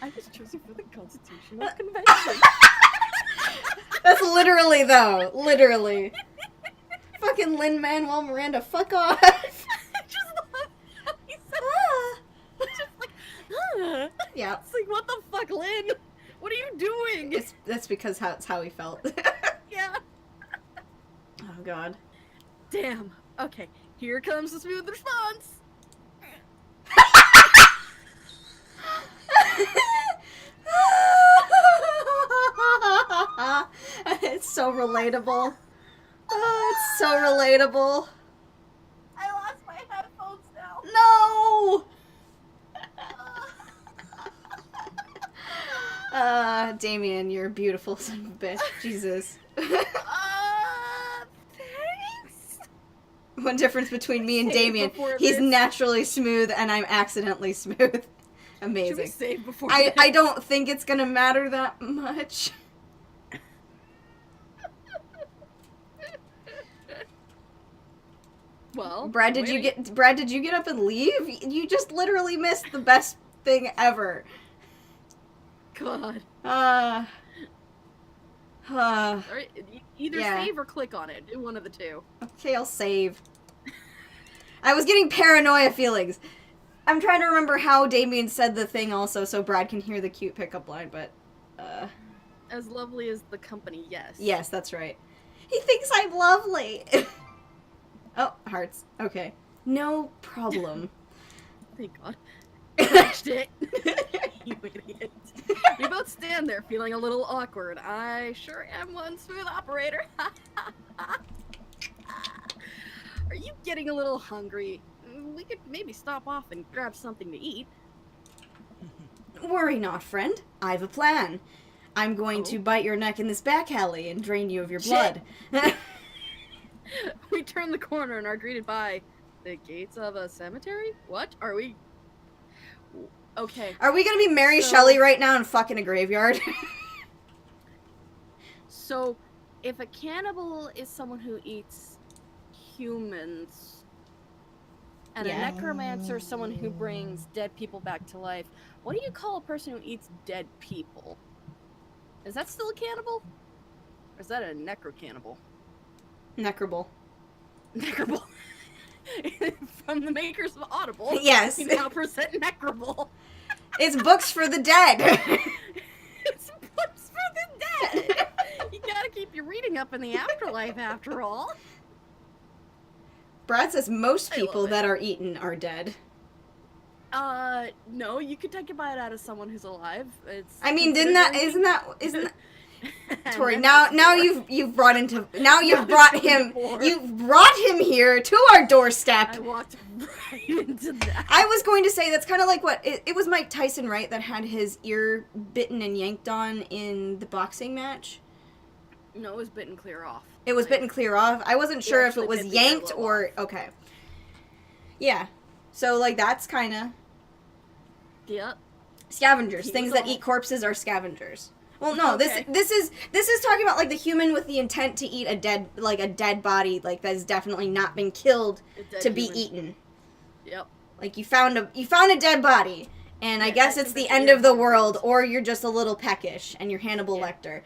I was chosen for the Constitutional Convention. That's literally though. Literally. Fucking Lin-Manuel Miranda, fuck off. I just love how he said just like, Yeah. It's like, what the fuck, Lynn? What are you doing? That's because that's how he felt. Yeah. Oh god. Damn. Okay, here comes the smooth response. It's so relatable. Oh, it's so relatable. I lost my headphones now. No! Damien, you're a beautiful son of a bitch. Jesus. Thanks. One difference between me and Damien, he's this. naturally smooth and I'm accidentally smooth. Should we Amazing. save before I don't think it's gonna matter that much. Well, Brad, did you get up and leave? You just literally missed the best thing ever. God. Alright, either save or click on it. Do one of the two. Okay, I'll save. I was getting paranoia feelings. I'm trying to remember how Damien said the thing also so Brad can hear the cute pickup line, but, As lovely as the company, yes. Yes, that's right. He thinks I'm lovely! Oh, hearts. Okay. No problem. Thank God. Crashed it. You idiot. You both stand there feeling a little awkward. I sure am one smooth operator. Are you getting a little hungry? We could maybe stop off and grab something to eat. Worry not, friend. I've a plan. I'm going to bite your neck in this back alley and drain you of your blood. We turn the corner and are greeted by the gates of a cemetery? What? Are we... Okay. Are we gonna be Mary Shelley right now and fuck in a graveyard? So, if a cannibal is someone who eats humans, and a necromancer someone who brings dead people back to life, what do you call a person who eats dead people? Is that still a cannibal? Or is that a necro-cannibal? Necrable. Necrable. From the makers of Audible. Yes. We now present Necrable. It's books for the dead. It's books for the dead. You gotta keep your reading up in the afterlife, after all. Brad says most people that are eaten are dead. No, you could take a bite out of someone who's alive. I mean, isn't that Tori, now you've brought him here to our doorstep. I walked right into that. I was going to say that's kind of like what it was Mike Tyson, right, that had his ear bitten and yanked on in the boxing match. No, it was bitten clear off. It was bitten clear off. I wasn't sure if it was yanked or okay. Yeah, so like that's kind of scavengers. Things that eat corpses are scavengers. Well, no, okay. this is talking about like the human with the intent to eat a dead body, like that has definitely not been killed to be eaten. Yep. Like you found a dead body, and I guess it's the end of the world, or you're just a little peckish and you're Hannibal Lecter.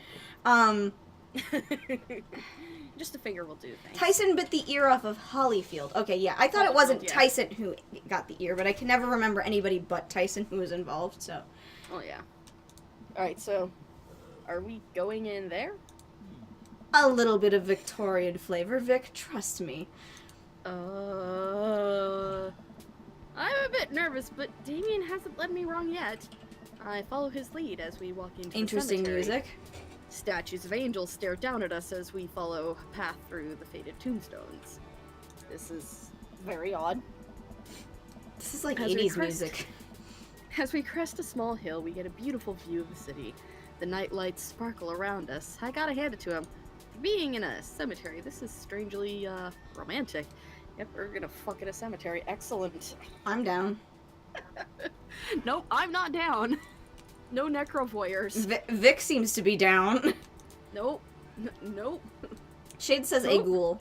Just a finger will do. Thanks. Tyson bit the ear off of Holyfield. Okay, yeah, I thought it wasn't Tyson who got the ear, but I can never remember anybody but Tyson who was involved. So. Oh yeah. All right, so. Are we going in there? A little bit of Victorian flavor, Vic. Trust me. I'm a bit nervous, but Damien hasn't led me wrong yet. I follow his lead as we walk into Interesting the cemetery. music. Statues of angels stare down at us as we follow a path through the faded tombstones. This is very odd. This is like 80s music. As we crest a small hill, we get a beautiful view of the city. The night lights sparkle around us. I gotta hand it to him. For being in a cemetery, this is strangely, romantic. Yep, we're gonna fuck in a cemetery. Excellent. I'm down. Nope, I'm not down. No necro voyeurs. Vic seems to be down. Nope. Nope. Shade says a ghoul.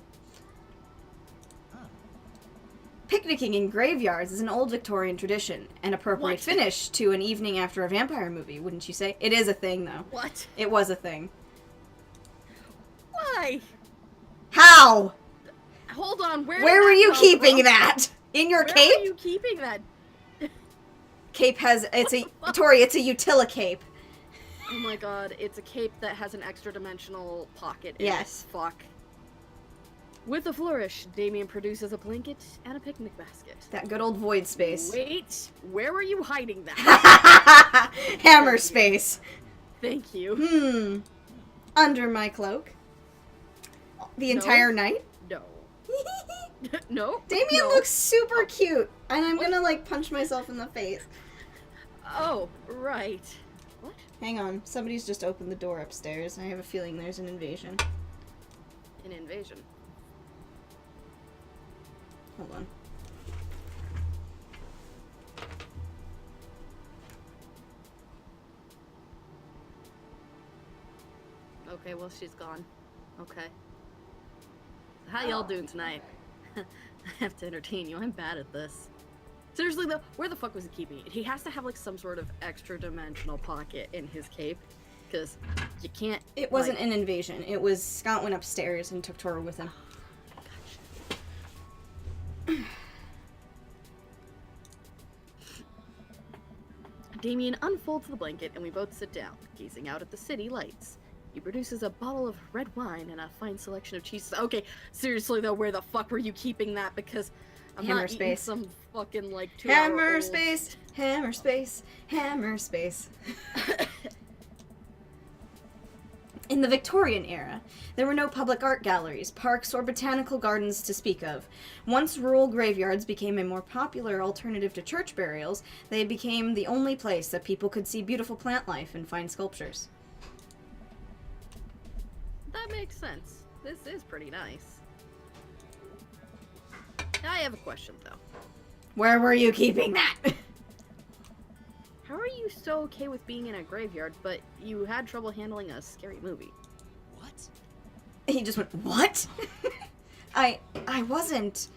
Picnicking in graveyards is an old Victorian tradition, an appropriate finish to an evening after a vampire movie, wouldn't you say? It is a thing, though. What? It was a thing. Why? How? Hold on, where were you keeping that? In your cape? Where are you keeping that? Cape has, Tori, it's a utila cape. Oh my god, it's a cape that has an extra dimensional pocket in Yes. it. Fuck. With a flourish, Damien produces a blanket and a picnic basket. That good old void space. Wait, where were you hiding that? Hammer space. Thank you. Under my cloak. The entire night? No. No. Damien looks super cute, and I'm gonna, like, punch myself in the face. Oh, right. What? Hang on, somebody's just opened the door upstairs. I have a feeling there's an invasion. An invasion? Hold on. Okay, well, she's gone. Okay. How y'all doing tonight? I have to entertain you. I'm bad at this. Seriously though, where the fuck was he keeping it? He has to have like some sort of extra dimensional pocket in his cape, because you can't. It wasn't an invasion. It was Scott went upstairs and took Tora with him. Damien unfolds the blanket and we both sit down, gazing out at the city lights. He produces a bottle of red wine and a fine selection of cheeses. Okay, seriously though, where the fuck were you keeping that? Because I'm Hammer not space. eating some fucking like 2 Hammer hour space, hammer space, hammer space. In the Victorian era, there were no public art galleries, parks, or botanical gardens to speak of. Once rural graveyards became a more popular alternative to church burials, they became the only place that people could see beautiful plant life and fine sculptures. That makes sense. This is pretty nice. I have a question though. Where were you keeping that? How are you so okay with being in a graveyard, but you had trouble handling a scary movie? What? He just went, what? I wasn't.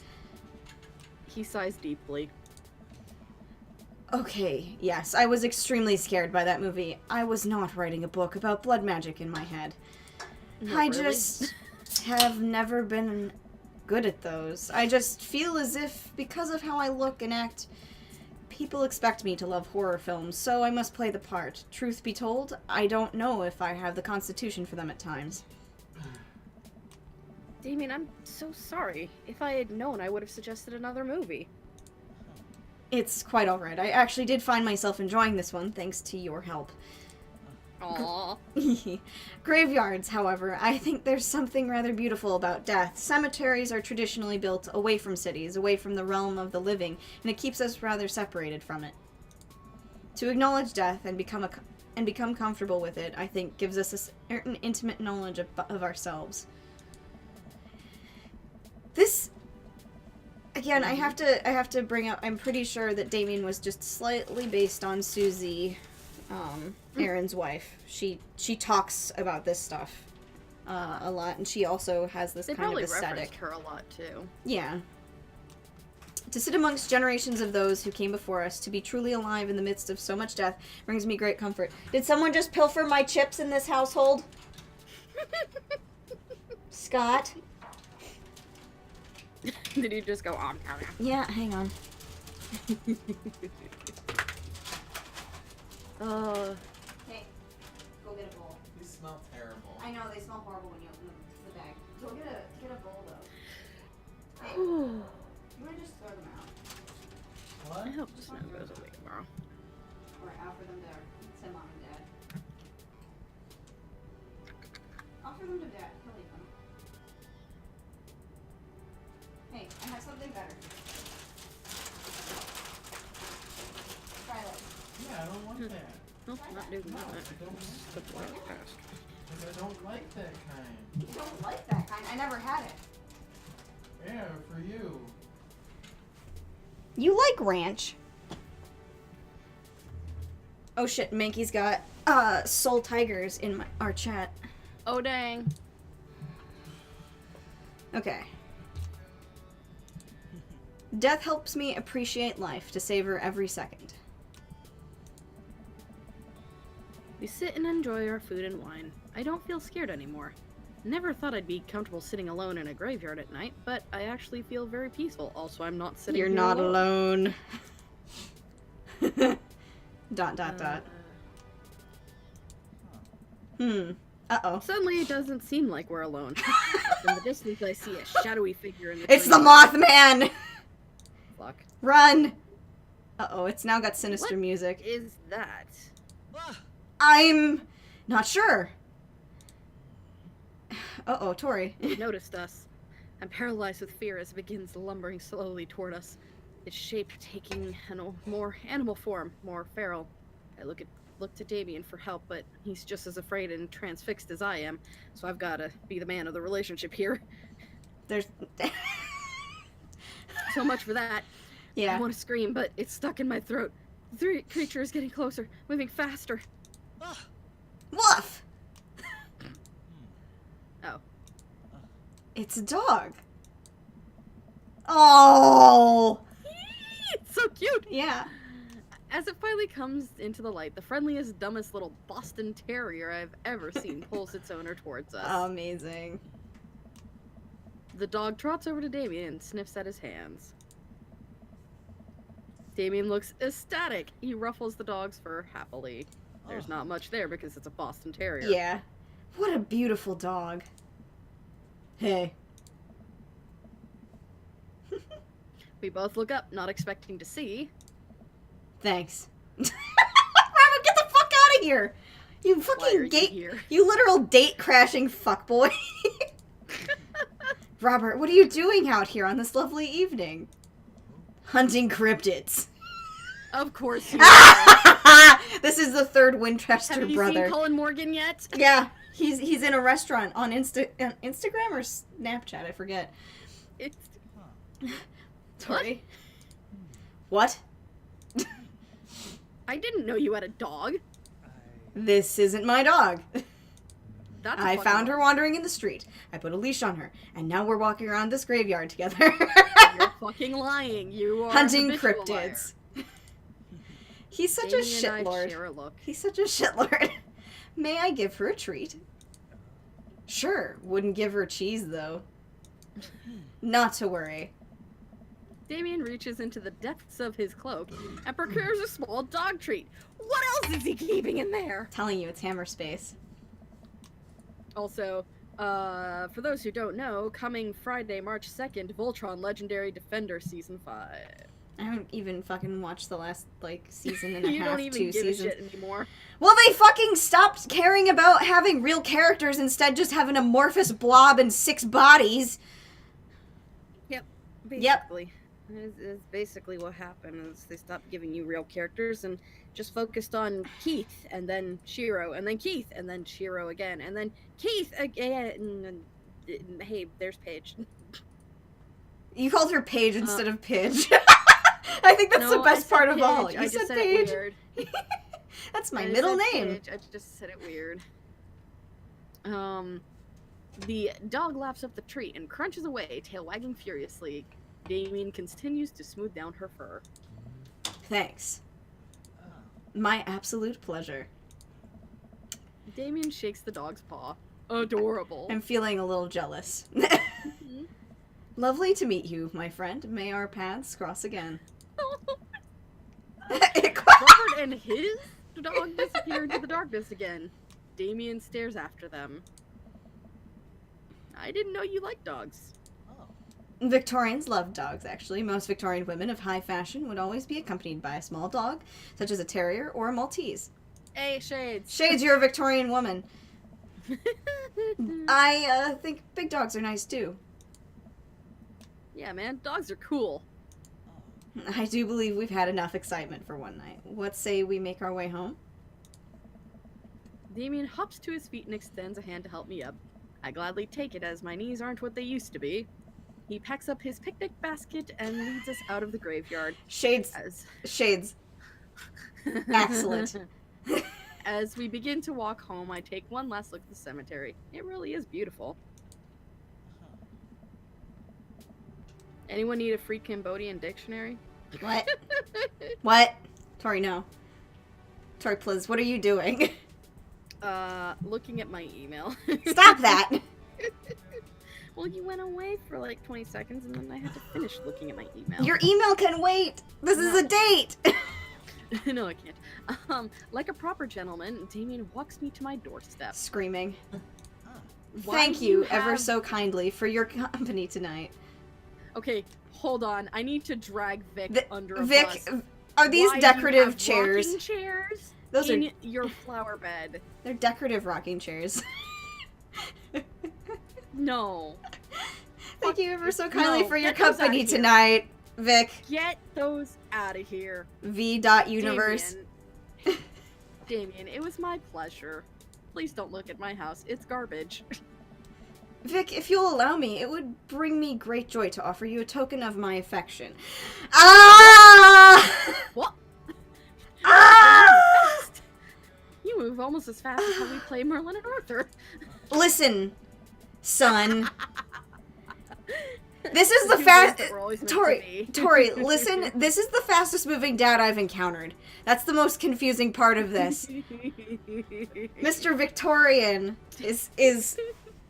He sighs deeply. Okay, yes, I was extremely scared by that movie. I was not writing a book about blood magic in my head. No, I really? just have never been good at those. I just feel as if, because of how I look and act, people expect me to love horror films, so I must play the part. Truth be told, I don't know if I have the constitution for them at times. Damien, I'm so sorry. If I had known, I would have suggested another movie. It's quite alright. I actually did find myself enjoying this one, thanks to your help. Aww. Graveyards, however, I think there's something rather beautiful about death. Cemeteries are traditionally built away from cities, away from the realm of the living, and it keeps us rather separated from it. To acknowledge death and become comfortable with it, I think, gives us a certain intimate knowledge of ourselves. This, again, I have to bring up. I'm pretty sure that Damien was just slightly based on Susie. Aaron's wife. She talks about this stuff a lot, and she also has this They kind of probably aesthetic. referenced her a lot too. Yeah. To sit amongst generations of those who came before us, to be truly alive in the midst of so much death, brings me great comfort. Did someone just pilfer my chips in this household? Scott? Did you just go on? Yeah, hang on. Hey, go get a bowl. These smell terrible. I know, they smell horrible when you open the bag. Go get a bowl, though. Hey, Oh, you wanna just throw them out? What? I hope the snow goes away tomorrow. Or offer them to send mom and dad. Offer them to dad. He'll eat them. Hey, I have something better. Try this. Yeah, I don't want that. Nope, not doing No, that. I don't want That's the way it passed. Because I don't like that kind. You don't like that kind. I never had it. Yeah, for you. You like ranch. Oh shit, Mankey's got soul tigers in our chat. Oh dang. Okay. Death helps me appreciate life, to savor every second. We sit and enjoy our food and wine. I don't feel scared anymore. Never thought I'd be comfortable sitting alone in a graveyard at night, but I actually feel very peaceful. Also, I'm not sitting You're here not alone. Dot. Uh-oh. Suddenly, it doesn't seem like we're alone. In the distance, I see a shadowy figure in the It's the trees. Mothman! Fuck. Run! Uh-oh, it's now got sinister What music. is that? I'm not sure. Uh-oh, Tori. It noticed us. I'm paralyzed with fear as it begins lumbering slowly toward us. Its shape taking more animal form, more feral. I look to Damien for help, but he's just as afraid and transfixed as I am, so I've got to be the man of the relationship here. There's... So much for that. I yeah. want to scream, but it's stuck in my throat. The creature is getting closer, moving faster. Woof! Oh. It's a dog. Oh! It's so cute! Yeah. As it finally comes into the light, the friendliest, dumbest little Boston Terrier I've ever seen pulls its owner towards us. Amazing. The dog trots over to Damien and sniffs at his hands. Damien looks ecstatic. He ruffles the dog's fur happily. There's not much there because it's a Boston Terrier. Yeah. What a beautiful dog. Hey. We both look up, not expecting to see. Thanks. Robert, get the fuck out of here! You Why are fucking you gate. here? You literal date crashing fuckboy. Robert, what are you doing out here on this lovely evening? Hunting cryptids. Of course you are. This is the third Winchester Have you brother. seen Colin Morgan yet? Yeah, he's in a restaurant on Instagram or Snapchat, I forget. It's... Sorry. What? I didn't know you had a dog. This isn't my dog. That's I found her wandering in the street. I put a leash on her, and now we're walking around this graveyard together. You're fucking lying. You are Hunting a habitual liar. cryptids. He's such Damien a and I shitlord. share a look. He's such a shitlord. May I give her a treat? Sure. Wouldn't give her cheese, though. Not to worry. Damien reaches into the depths of his cloak and procures a small dog treat. What else is he keeping in there? Telling you, it's hammer space. Also, for those who don't know, coming Friday, March 2nd, Voltron Legendary Defender Season 5. I haven't even fucking watched the last, like, season and a You half, don't even 2 give seasons. a shit anymore. Well, they fucking stopped caring about having real characters, instead just have an amorphous blob and 6 bodies. Basically. Is basically what happened is they stopped giving you real characters and just focused on Keith and then Shiro and then Keith and then Shiro again and then Keith again and hey, there's Paige. You called her Paige instead of Pidge. I think that's No, the best I said part of all. Paige. You I said just said Paige. it weird. That's my I middle said name. Paige. I just said it weird. The dog laps up the tree and crunches away, tail wagging furiously. Damien continues to smooth down her fur. Thanks. My absolute pleasure. Damien shakes the dog's paw. Adorable. I'm feeling a little jealous. Lovely to meet you, my friend. May our paths cross again. Robert and his dog disappear into the darkness again. Damien stares after them. I didn't know you liked dogs. Victorians love dogs, actually. Most Victorian women of high fashion would always be accompanied by a small dog, such as a terrier or a Maltese. Hey, Shades. Shades, you're a Victorian woman. I think big dogs are nice, too. Yeah, man, dogs are cool. I do believe we've had enough excitement for one night. What say we make our way home? Damien hops to his feet and extends a hand to help me up. I gladly take it as my knees aren't what they used to be. He packs up his picnic basket and leads us out of the graveyard. Shades. Shades. Excellent. As we begin to walk home, I take one last look at the cemetery. It really is beautiful. Anyone need a free Cambodian dictionary? What? What? Tori, no. Tori, please, what are you doing? Looking at my email. Stop that! Well, you went away for like 20 seconds and then I had to finish looking at my email. Your email can wait! This is a date! No, I can't. Like a proper gentleman, Damien walks me to my doorstep. Screaming. Why Thank do you have- ever so kindly for your company tonight. Okay, hold on. I need to drag Vic under a Vic, bus. are these Why do you decorative have chairs? rocking chairs Those in are your flower bed. they're decorative rocking chairs. No. Thank you ever so kindly No, for your get those company outta here. tonight, Vic. Get those out of here. V.Universe. Damien, it was my pleasure. Please don't look at my house. It's garbage. Vic, if you'll allow me, it would bring me great joy to offer you a token of my affection. Ah! What? Ah! You move almost as fast as how we play Merlin and Arthur. Listen, son. This is the Two fast. things that we're always meant to Tori, be. Tori, listen. This is the fastest moving dad I've encountered. That's the most confusing part of this. Mr. Victorian is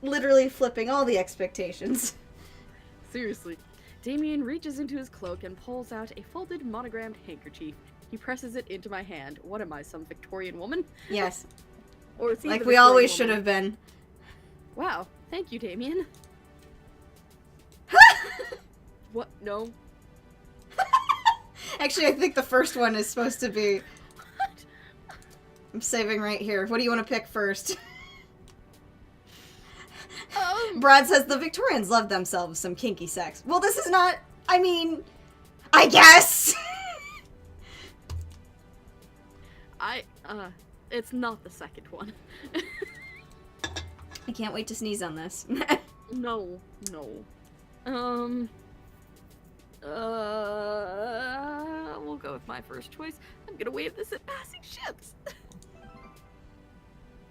literally flipping all the expectations. Seriously. Damien reaches into his cloak and pulls out a folded monogrammed handkerchief. He presses it into my hand. What am I, some Victorian woman? Yes, Or is he like the we Victorian always woman? should have been. Wow. Thank you, Damien. What? No. Actually, I think the first one is supposed to be. What? I'm saving right here. What do you want to pick first? Brad says the Victorians love themselves some kinky sex. Well, this is not. I mean, I guess. It's not the second one. I can't wait to sneeze on this. No. We'll go with my first choice. I'm gonna wave this at passing ships. Oh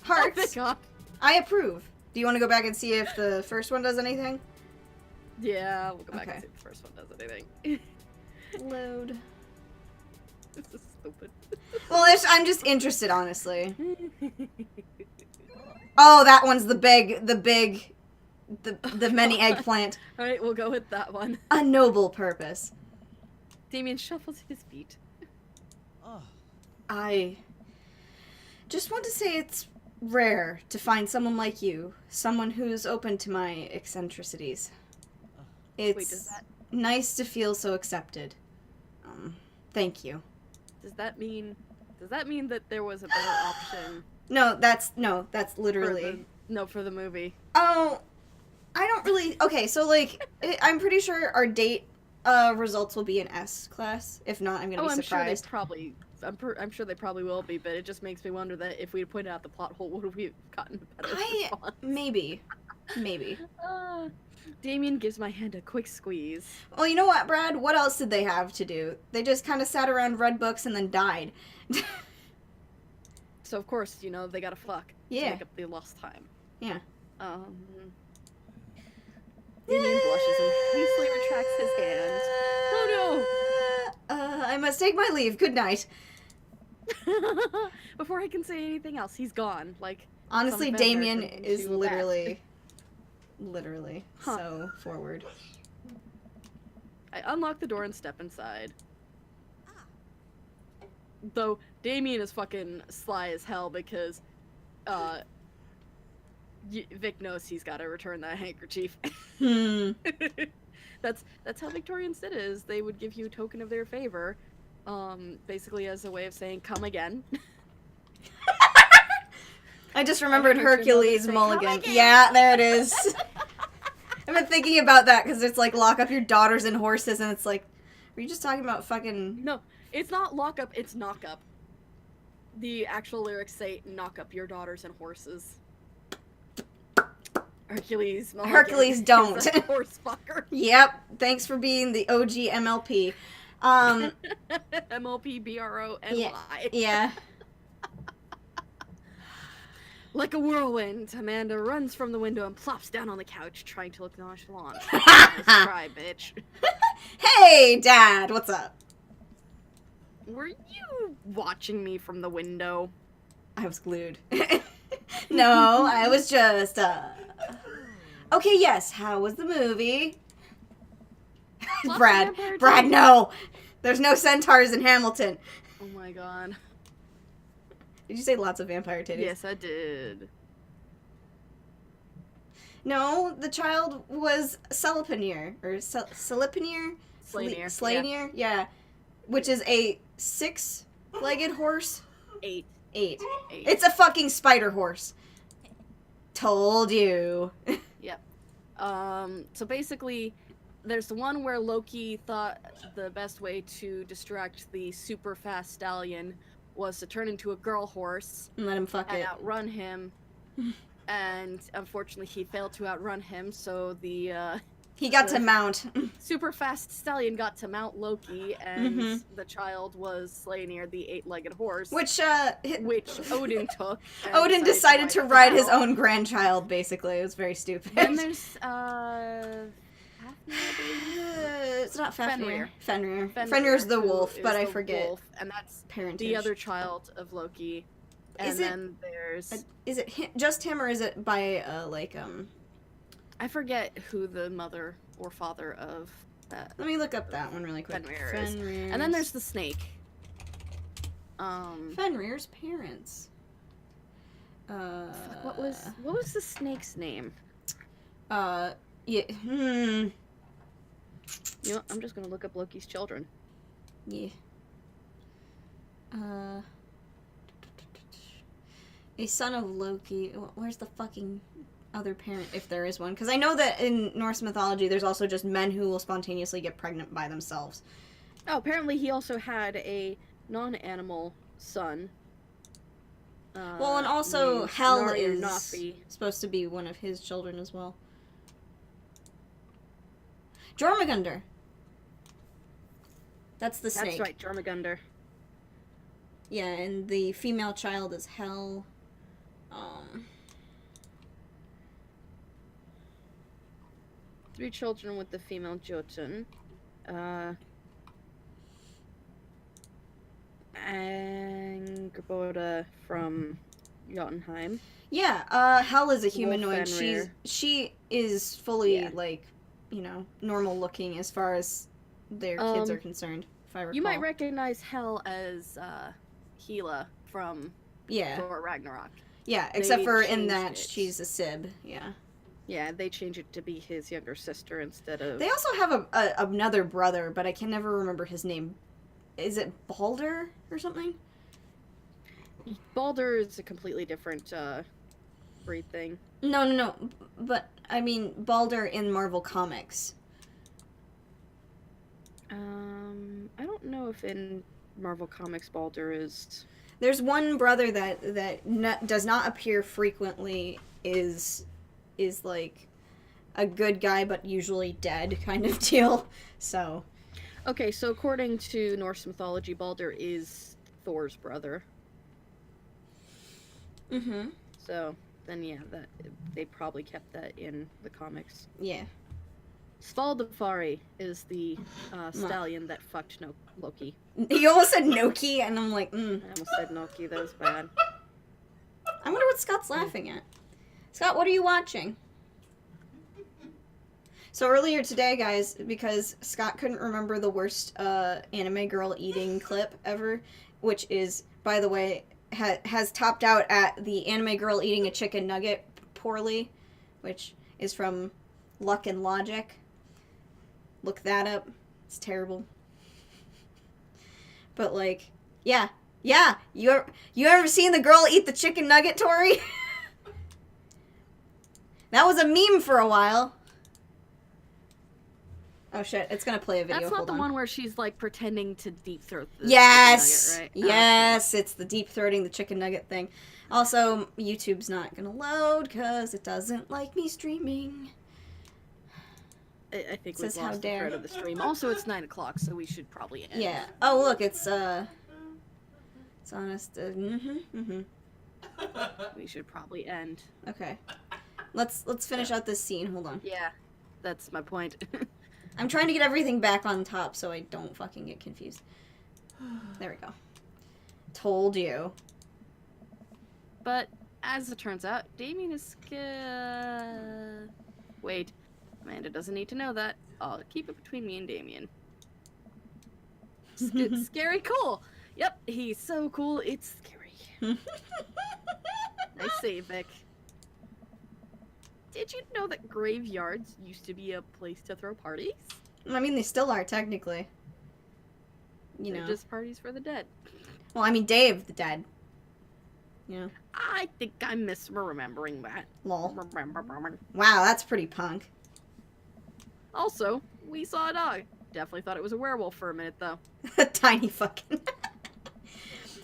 my Hearts. god. I approve. Do you want to go back and see if the first one does anything? Yeah, we'll go back Okay. and see if the first one does anything. Load. This is stupid. Well, I'm just interested, honestly. Oh, that one's the many eggplant. Alright, we'll go with that one. A noble purpose. Damien shuffles his feet. I just want to say it's rare to find someone like you. Someone who's open to my eccentricities. It's Wait, does nice to feel so accepted. Thank you. that mean that there was a better option No, that's literally. for the movie? Oh, I don't really. Okay, so like, I'm pretty sure our date results will be an S class. If not, I'm gonna be I'm surprised. I'm sure they probably will be, but it just makes me wonder that if we had pointed out the plot hole, would we have gotten a better response? Maybe. Damien gives my hand a quick squeeze. Well, you know what, Brad? What else did they have to do? They just kind of sat around, read books, and then died. So of course, they gotta fuck Yeah. to make up the lost time. Yeah. Damien blushes and hastily retracts his hand. Oh I must take my leave. Good night. no! Before I can say anything else, he's gone. Like, Honestly, some vampire Damien turned him is into a bat. literally Huh. so forward. I unlock the door and step inside. Though Damien is fucking sly as hell because Vic knows he's got to return that handkerchief. That's how Victorians did it. Is they would give you a token of their favor, basically as a way of saying "come again." I just remembered I heard your Hercules mother say, "Come Mulligan. again." Yeah, there it is. I've been thinking about that because it's like lock up your daughters and horses, and it's like, were you just talking about fucking? No, it's not lock up. It's knock up. The actual lyrics say "knock up your daughters and horses." Hercules. Mulligan Hercules is don't. a horse fucker. Yep. Thanks for being the OG MLP. MLPBRONY. Yeah. Like a whirlwind, Amanda runs from the window and plops down on the couch, trying to look nonchalant. Nice try, bitch. Hey, Dad. What's up? Were you watching me from the window? I was glued. No, I was just, Okay, yes, how was the movie? Lots of Brad, vampire no! There's no centaurs in Hamilton. Oh my god. Did you say lots of vampire titties? Yes, I did. No, the child was Celipanir, or Celipanir? Slanear. Slanear, yeah. Which is a 6-legged horse? 8. 8. It's a fucking spider horse. Told you. Yep. So basically, there's the one where Loki thought the best way to distract the super fast stallion was to turn into a girl horse And let him fuck and it. outrun him. And unfortunately, he failed to outrun him, so the He got to mount. super fast stallion got to mount Loki, and Mhm. the child was Slanear, the 8-legged horse, Which Odin took. and Odin decided to him ride his out. own grandchild, basically. It was very stupid. Then there's Fafnir, I believe? It's not Fafnir. Fenrir. Fenrir's the who wolf, but is I the forget wolf, and that's parentage. the other child of Loki. And Is it then there's... Is it just him, or is it by, I forget who the mother or father of that Let me look up that one really quick. Fenrir is. And then there's the snake. Fenrir's parents. What was the snake's name? Yeah, You know, I'm just gonna look up Loki's children. Yeah. A son of Loki. Where's the fucking other parent, if there is one? Because I know that in Norse mythology, there's also just men who will spontaneously get pregnant by themselves. Oh, apparently he also had a non-animal son. Well, and also named Hel Nari or is Nafi. supposed to be one of his children as well. Jormungandr. That's the snake. That's right, Jormungandr. Yeah, and the female child is Hel. 3 children with the female Jotun. Angerboda from Jotunheim. Yeah, Hel is a humanoid. Fenrir. She is fully, Yeah. normal looking as far as their kids are concerned, if I recall. You might recognize Hel as Hela from Yeah. Thor Ragnarok. Yeah, except for in changed that it. she's a Sib, yeah. Yeah, they changed it to be his younger sister instead of... They also have another brother, but I can never remember his name. Is it Balder or something? Balder is a completely different breed thing. No. But, I mean, Balder in Marvel Comics. I don't know if in Marvel Comics Balder is... There's one brother that does not appear frequently, is like a good guy but usually dead kind of deal. So... Okay, so according to Norse mythology, Balder is Thor's brother. Mm-hmm. So, then yeah, that they probably kept that in the comics. Yeah. Svaldafari is the stallion that fucked Loki. You almost said Noki, and I'm like, I almost said Loki, that was bad. I wonder what Scott's laughing at. Scott, what are you watching? So earlier today, guys, because Scott couldn't remember the worst anime girl eating clip ever, which is, by the way, has topped out at the anime girl eating a chicken nugget poorly, which is from Luck and Logic. Look that up. It's terrible. But yeah. You ever seen the girl eat the chicken nugget, Tori? That was a meme for a while. Oh shit, it's gonna play a video. That's not Hold the on. one where she's like pretending to deep throat the Yes! chicken nugget, right? Yes, it's the deep throating the chicken nugget thing. Also, YouTube's not gonna load because it doesn't like me streaming. I think Says we've how lost the dare. thread of the stream. Also, it's 9 o'clock, so we should probably end. Yeah. Oh look, it's honest. We should probably end. Okay. Let's finish out this scene. Hold on. Yeah, that's my point. I'm trying to get everything back on top so I don't fucking get confused. There we go. Told you. But as it turns out, Damien is wait, Amanda doesn't need to know that. I'll keep it between me and Damien. Scary cool. Yep, he's so cool. It's scary. Nice save, Vic. Did you know that graveyards used to be a place to throw parties? I mean, they still are, technically. You They're know. just parties for the dead. Well, I mean, Dave the dead. You know. I think I'm misremembering that. Lol. Wow, that's pretty punk. Also, we saw a dog. Definitely thought it was a werewolf for a minute, though. Tiny fucking...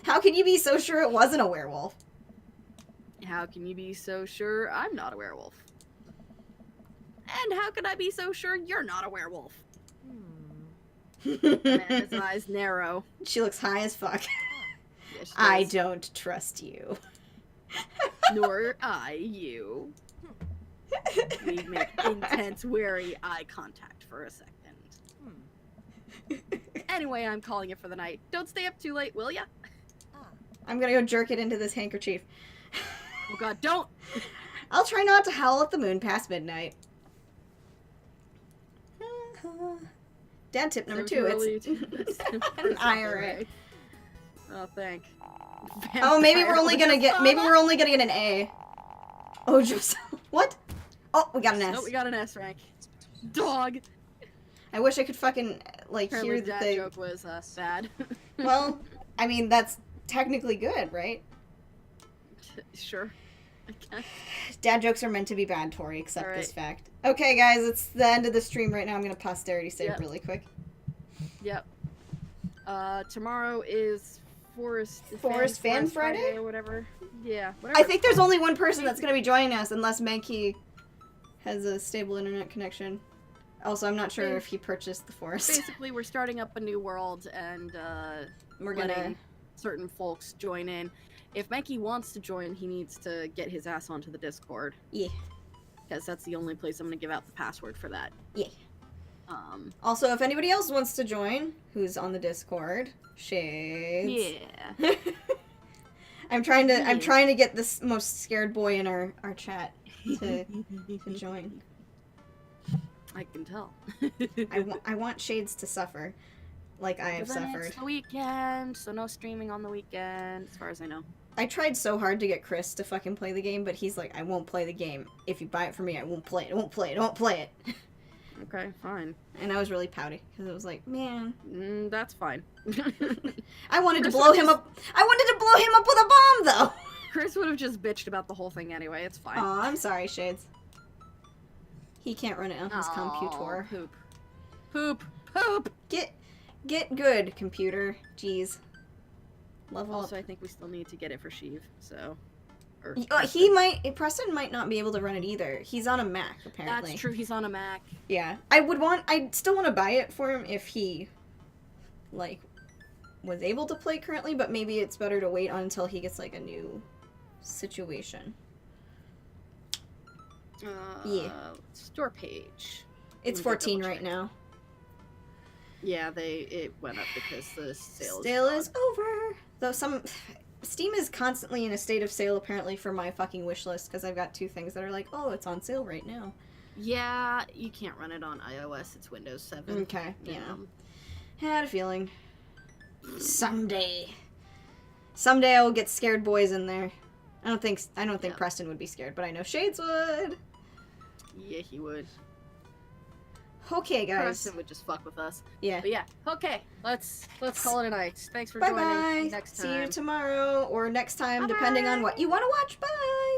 How can you be so sure it wasn't a werewolf? How can you be so sure I'm not a werewolf? And how can I be so sure you're not a werewolf? Amanda's eyes narrow. She looks high as fuck. Yeah, she I does. don't trust you. Nor I you. We make intense, wary eye contact for a second. Anyway, I'm calling it for the night. Don't stay up too late, will ya? I'm gonna go jerk it into this handkerchief. Oh god, don't! I'll try not to howl at the moon past midnight. Dad tip number 2. It's an IRA. Oh, thank. Oh, maybe we're only gonna get an A. Oh, just what? Oh, we got an S. No, we got an S rank. Dog. I wish I could fucking like Apparently hear that the joke was bad. Well, I mean that's technically good, right? Sure. I guess. Dad jokes are meant to be bad, Tori. Accept All this right. fact. Okay, guys, it's the end of the stream right now. I'm gonna posterity save Yep. really quick. Yep. Tomorrow is Forest Fan Friday? or whatever. Yeah. Whatever. I think there's only one person that's gonna be joining us, unless Mankey has a stable internet connection. Also, I'm not sure if he purchased the forest. Basically, we're starting up a new world, and We're letting gonna. certain folks join in. If Mankey wants to join, he needs to get his ass onto the Discord. Yeah. Because that's the only place I'm going to give out the password for that. Yeah. Also, if anybody else wants to join, who's on the Discord, Shades. Yeah. I'm trying to get this most scared boy in our chat to join. I can tell. I want Shades to suffer, like I have But then suffered. It's the weekend, so no streaming on the weekend, as far as I know. I tried so hard to get Chris to fucking play the game, but he's like, I won't play the game. If you buy it for me, I won't play it. I won't play it. I won't play it. Okay, fine. And I was really pouty because it was like, man, That's fine. I wanted to Chris blow would him up. I wanted to blow him up with a bomb, though. Chris would have just bitched about the whole thing anyway. It's fine. Aw, I'm sorry, Shades. He can't run it on his Aw, computer. Poop. Poop. Poop. Get good, computer. Jeez. Level Also, up. I think we still need to get it for Sheev, so... Or Preston might not be able to run it either. He's on a Mac, apparently. That's true, he's on a Mac. Yeah. I'd still want to buy it for him if he, like, was able to play currently, but maybe it's better to wait until he gets, like, a new situation. Yeah. Store page. It's Let me 14 double right check. now. Yeah, it went up because the sale Sale is over. Though Steam is constantly in a state of sale, apparently, for my fucking wish list, because I've got 2 things that are like, oh, it's on sale right now. Yeah, you can't run it on iOS. It's Windows 7. Okay, yeah. Had a feeling. Someday I will get scared boys in there. I don't think Yeah. Preston would be scared, but I know Shades would. Yeah, he would. Okay, guys. Preston would just fuck with us. Yeah. But yeah, okay. Let's call it a night. Thanks for Bye joining. bye. Next time. See you tomorrow or next time, Bye-bye. depending on what you want to watch. Bye.